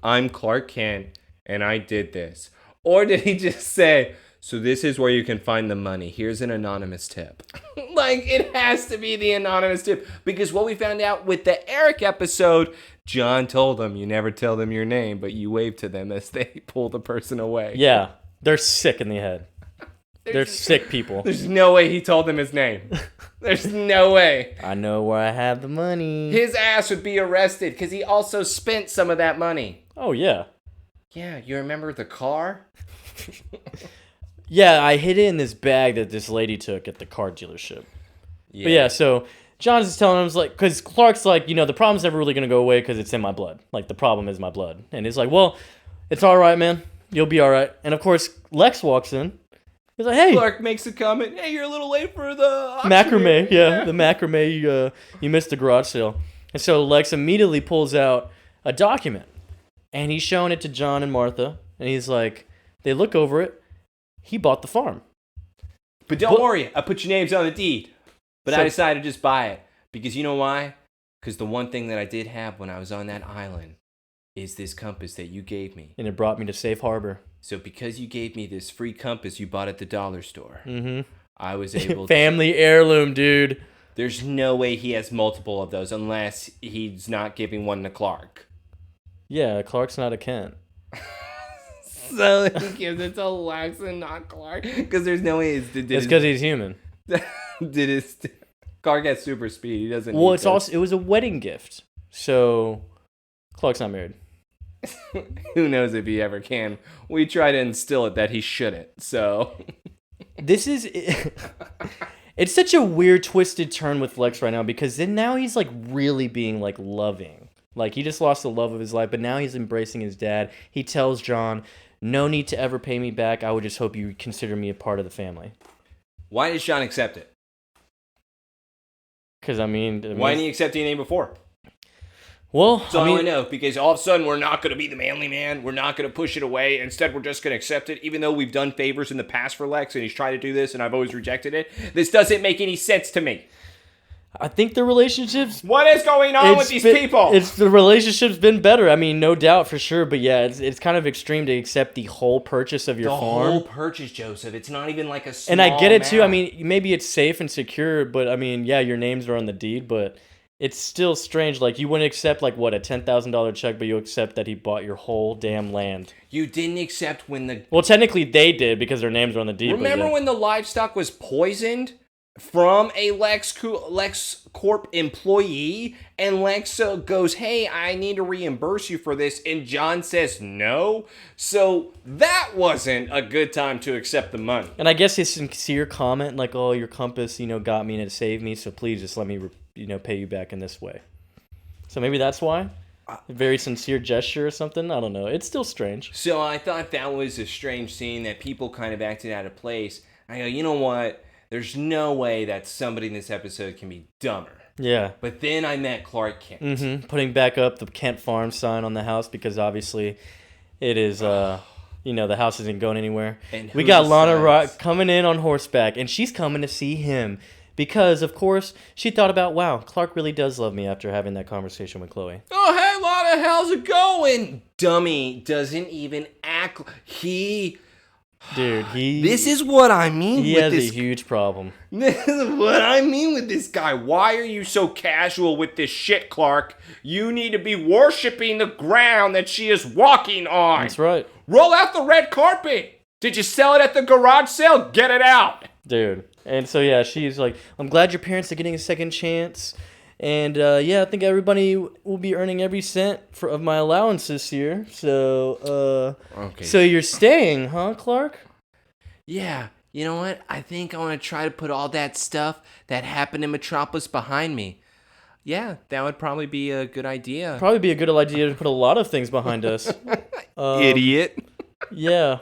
I'm Clark Kent and I did this? Or did he just say, so this is where you can find the money. Here's an anonymous tip. Like, it has to be the anonymous tip. Because what we found out with the Eric episode, John told them, you never tell them your name, but you wave to them as they pull the person away. Yeah, they're sick in the head. They're sick people. There's no way he told them his name. There's no way. I know where I have the money. His ass would be arrested because he also spent some of that money. Oh, yeah. Yeah, you remember the car? Yeah, I hid it in this bag that this lady took at the car dealership. Yeah. But yeah, so John's just telling him, like, because Clark's like, the problem's never really going to go away because it's in my blood. Like, the problem is my blood. And he's like, well, it's all right, man. You'll be all right. And of course, Lex walks in. He's like, hey. Clark makes a comment. Hey, you're a little late for the auction. Macrame. Yeah, the macrame. You missed the garage sale. And so Lex immediately pulls out a document. And he's showing it to John and Martha. And he's like, they look over it. He bought the farm. But don't worry. I put your names on the deed. But I decided to just buy it. Because you know why? Because the one thing that I did have when I was on that island is this compass that you gave me. And it brought me to Safe Harbor. So because you gave me this free compass you bought at the dollar store, mm-hmm. I was able Family heirloom, dude. There's no way he has multiple of those unless he's not giving one to Clark. Yeah, Clark's not a Kent. So he gives it to Lex and not Clark? Because there's no way it's because he's human. Clark has super speed. He doesn't. Well, it was a wedding gift, so Clark's not married. Who knows if he ever can? We try to instill it that he shouldn't. So it's such a weird, twisted turn with Lex right now because then now he's like really being like loving. Like he just lost the love of his life, but now he's embracing his dad. He tells John, "No need to ever pay me back. I would just hope you consider me a part of the family." Why does John accept it? Because I mean, why didn't he accept anything before? Well, so I know because all of a sudden we're not going to be the manly man. We're not going to push it away. Instead, we're just going to accept it, even though we've done favors in the past for Lex, and he's tried to do this, and I've always rejected it. This doesn't make any sense to me. I think the relationships. What is going on with these people? The relationship's been better. I mean, no doubt for sure. But yeah, it's kind of extreme to accept the whole purchase of your farm. The whole purchase, Joseph. It's not even like a small And I get it too. amount. I mean, maybe it's safe and secure, but I mean, yeah, your names are on the deed, but it's still strange. Like you wouldn't accept like what, a $10,000 check, but you accept that he bought your whole damn land. You didn't accept when the. Well, technically they did because their names are on the deed. Remember when the livestock was poisoned from a Lex Corp employee, and Lex goes, "Hey, I need to reimburse you for this," and John says no. So that wasn't a good time to accept the money. And I guess his sincere comment, like, "Oh, your compass, got me and it saved me, so please just let me, pay you back in this way." So maybe that's why. A very sincere gesture or something. I don't know. It's still strange. So I thought that was a strange scene that people kind of acted out of place. I go, you know what? There's no way that somebody in this episode can be dumber. Yeah. But then I met Clark Kent. Mm-hmm. Putting back up the Kent Farm sign on the house because obviously it is, the house isn't going anywhere. And we got Lana coming in on horseback, and she's coming to see him because, of course, she thought about, wow, Clark really does love me after having that conversation with Chloe. Oh, hey, Lana, how's it going? Dummy doesn't even act. Dude, This is what I mean he with this. He has a huge problem. This is what I mean with this guy. Why are you so casual with this shit, Clark? You need to be worshiping the ground that she is walking on. That's right. Roll out the red carpet. Did you sell it at the garage sale? Get it out. Dude. And so, yeah, she's like, I'm glad your parents are getting a second chance. And, I think everybody will be earning every cent of my allowances here. So, okay. So you're staying, huh, Clark? Yeah. You know what? I think I want to try to put all that stuff that happened in Metropolis behind me. Yeah, that would probably be a good idea. Probably be a good idea to put a lot of things behind us. Idiot. Yeah.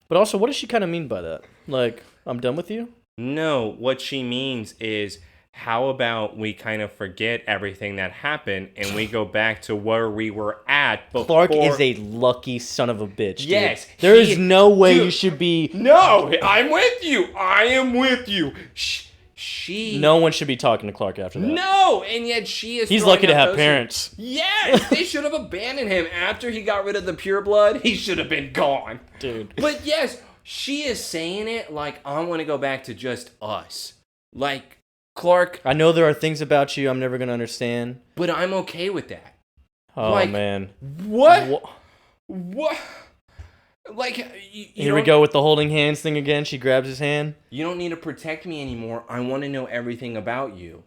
But also, what does she kind of mean by that? Like, I'm done with you? No, what she means is, how about we kind of forget everything that happened and we go back to where we were at before... Clark is a lucky son of a bitch, dude. Yes. There is no way you should be... No, I'm with you. I am with you. No one should be talking to Clark after that. No, and yet she is... He's lucky to have parents. Yes, they should have abandoned him. After he got rid of the pure blood, he should have been gone. Dude. But yes, she is saying it like, I want to go back to just us. Like... Clark, I know there are things about you I'm never going to understand. But I'm okay with that. Oh, like, man. What? Like, Here we go with the holding hands thing again. She grabs his hand. You don't need to protect me anymore. I want to know everything about you.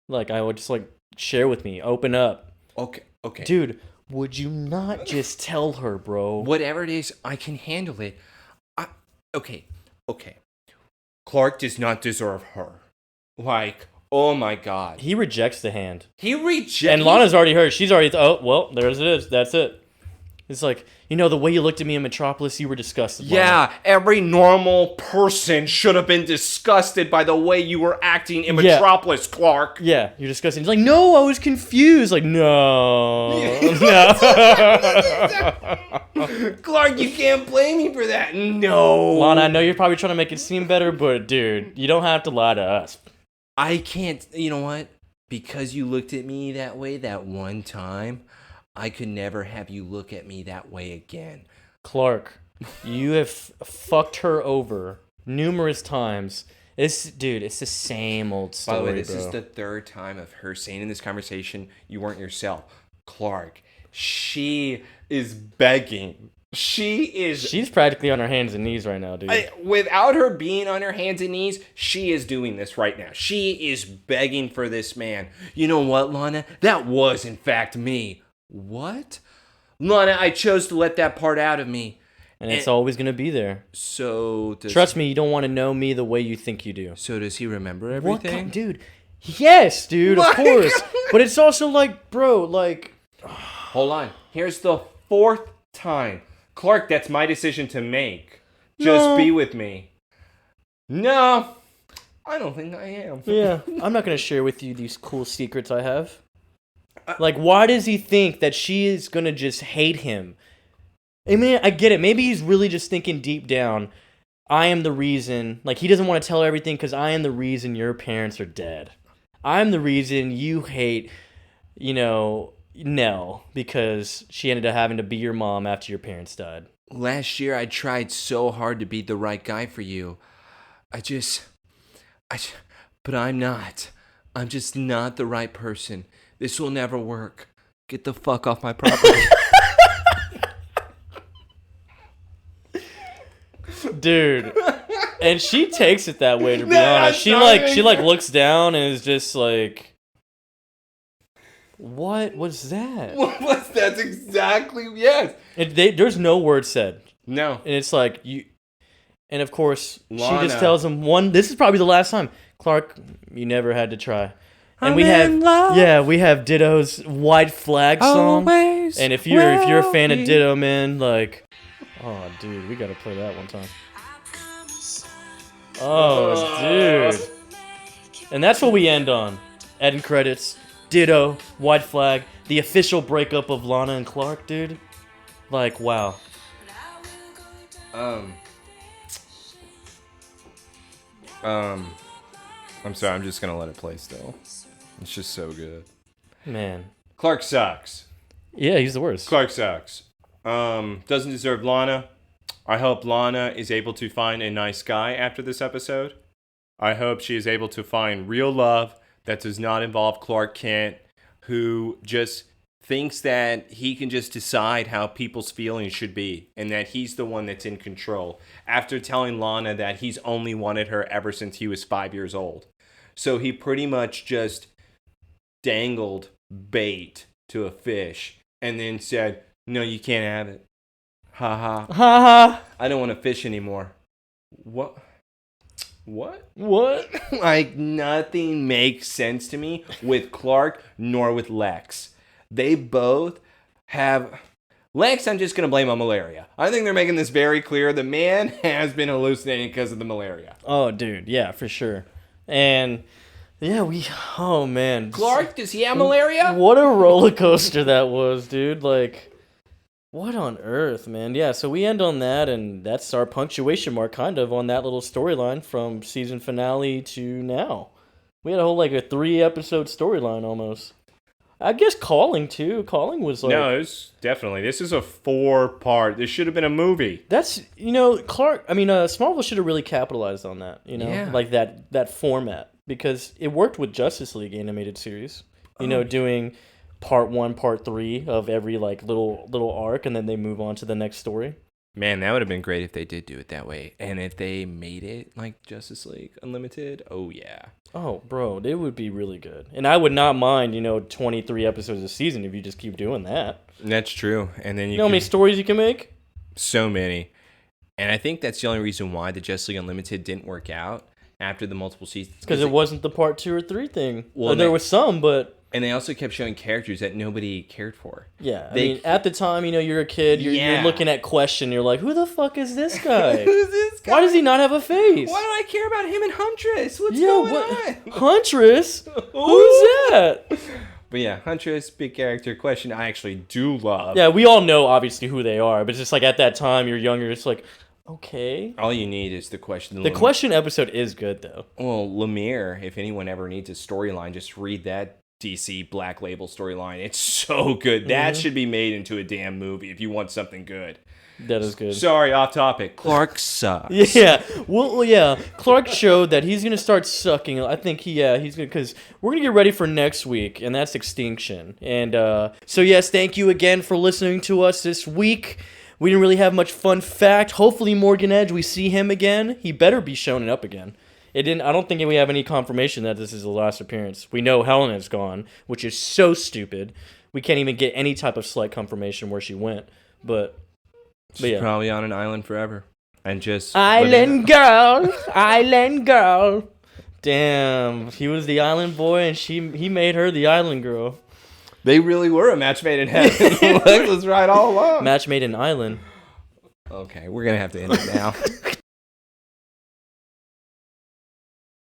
Like, I would just, share with me. Open up. Okay. Dude, would you not just tell her, bro? Whatever it is, I can handle it. Okay. Clark does not deserve her. Like, oh my God. He rejects the hand. And Lana's already heard. She's already, there it is. That's it. It's like, the way you looked at me in Metropolis, you were disgusted. Yeah, every normal person should have been disgusted by the way you were acting in Metropolis, Clark. Yeah, you're disgusting. He's like, no, I was confused. Like, no. Clark, you can't blame me for that. No. Lana, I know you're probably trying to make it seem better, but dude, you don't have to lie to us. I can't, you know what? Because you looked at me that way that one time, I could never have you look at me that way again. Clark, you have fucked her over numerous times. It's the same old story, By the way, this bro. is the third time of her saying in this conversation, you weren't yourself. Clark, she is begging. She's practically on her hands and knees right now, dude. Without her being on her hands and knees, she is doing this right now. She is begging for this man. You know what, Lana? That was, in fact, me. What? Lana, I chose to let that part out of me. And it's always going to be there. So... Trust me, you don't want to know me the way you think you do. So does he remember everything? Dude. Yes, dude, of course. But it's also like, bro, like... Hold on. Here's the fourth time. Clark, that's my decision to make. Just be with me. No, I don't think I am. Yeah, I'm not going to share with you these cool secrets I have. Like, why does he think that she is going to just hate him? I mean, I get it. Maybe he's really just thinking deep down, I am the reason. Like, he doesn't want to tell her everything because I am the reason your parents are dead. I'm the reason you hate, Nell, because she ended up having to be your mom after your parents died. Last year, I tried so hard to be the right guy for you. But I'm not. I'm just not the right person. This will never work. Get the fuck off my property. Dude. And she takes it that way, to be honest. She looks down and is just like, what was that? That's exactly, yes. There's no word said. No. And it's like, and of course, Lana. she just tells him this is probably the last time. Clark, you never had to try. And we have Ditto's White Flag song. Always and if you're a fan of Ditto, man, like, oh, dude, we gotta play that one time. Oh, dude. And that's what we end on. End credits. Ditto, White Flag, the official breakup of Lana and Clark, dude. Like, wow. I'm sorry, I'm just gonna let it play still. It's just so good. Man. Clark sucks. Yeah, he's the worst. Clark sucks. Doesn't deserve Lana. I hope Lana is able to find a nice guy after this episode. I hope she is able to find real love that does not involve Clark Kent, who just thinks that he can just decide how people's feelings should be and that he's the one that's in control after telling Lana that he's only wanted her ever since he was 5 years old. So he pretty much just dangled bait to a fish and then said, no, you can't have it. Ha ha. Ha ha. I don't want to fish anymore. What? What? Like, nothing makes sense to me with Clark nor with Lex. They both have... Lex, I'm just going to blame on malaria. I think they're making this very clear. The man has been hallucinating because of the malaria. Oh, dude. Yeah, for sure. And... yeah, oh, man. Clark, does he have malaria? What a roller coaster that was, dude. Like... what on earth, man? Yeah, so we end on that, and that's our punctuation mark, kind of, on that little storyline from season finale to now. We had a whole, like, a 3-episode storyline, almost. I guess Calling, too. Calling was, like... no, it's definitely. This is a 4-part. This should have been a movie. That's, Smallville should have really capitalized on that, Yeah. Like, that format. Because it worked with Justice League animated series. Doing... part 1, part 3 of every like little arc, and then they move on to the next story. Man, that would have been great if they did do it that way. And if they made it like Justice League Unlimited, oh yeah. Oh, bro, it would be really good. And I would not mind, 23 episodes a season if you just keep doing that. That's true. And then you know how many stories you can make? So many. And I think that's the only reason why the Justice League Unlimited didn't work out after the multiple seasons. Because it wasn't the part 2 or 3 thing. Well, there was some, but... And they also kept showing characters that nobody cared for. Yeah, I mean, at the time, you're a kid, you're looking at Question, you're like, who the fuck is this guy? Who's this guy? Why does he not have a face? Why do I care about him and Huntress? What's going on? Huntress? Who's that? But yeah, Huntress, big character. Question I actually do love. Yeah, we all know, obviously, who they are, but it's just like, at that time, you're younger, it's like, okay. All you need is the Question. The Question episode is good, though. Well, Lemire, if anyone ever needs a storyline, just read that DC Black Label storyline. It's so good. That should be made into a damn movie if you want something good. That is good. Sorry, off topic. Clark sucks. Yeah. Well, yeah. Clark showed that he's gonna start sucking. I think he's gonna, because we're gonna get ready for next week, and that's Extinction. And so yes, thank you again for listening to us this week. We didn't really have much fun fact. Hopefully, Morgan Edge, we see him again. He better be showing up again. I don't think we have any confirmation that this is the last appearance. We know Helen is gone, which is so stupid. We can't even get any type of slight confirmation where she went. But She's yeah. probably on an island forever. And just... Island girl! Island girl! Damn. He was the island boy, and he made her the island girl. They really were a match made in heaven. Lex was right all along. Match made in island. Okay, we're going to have to end it now.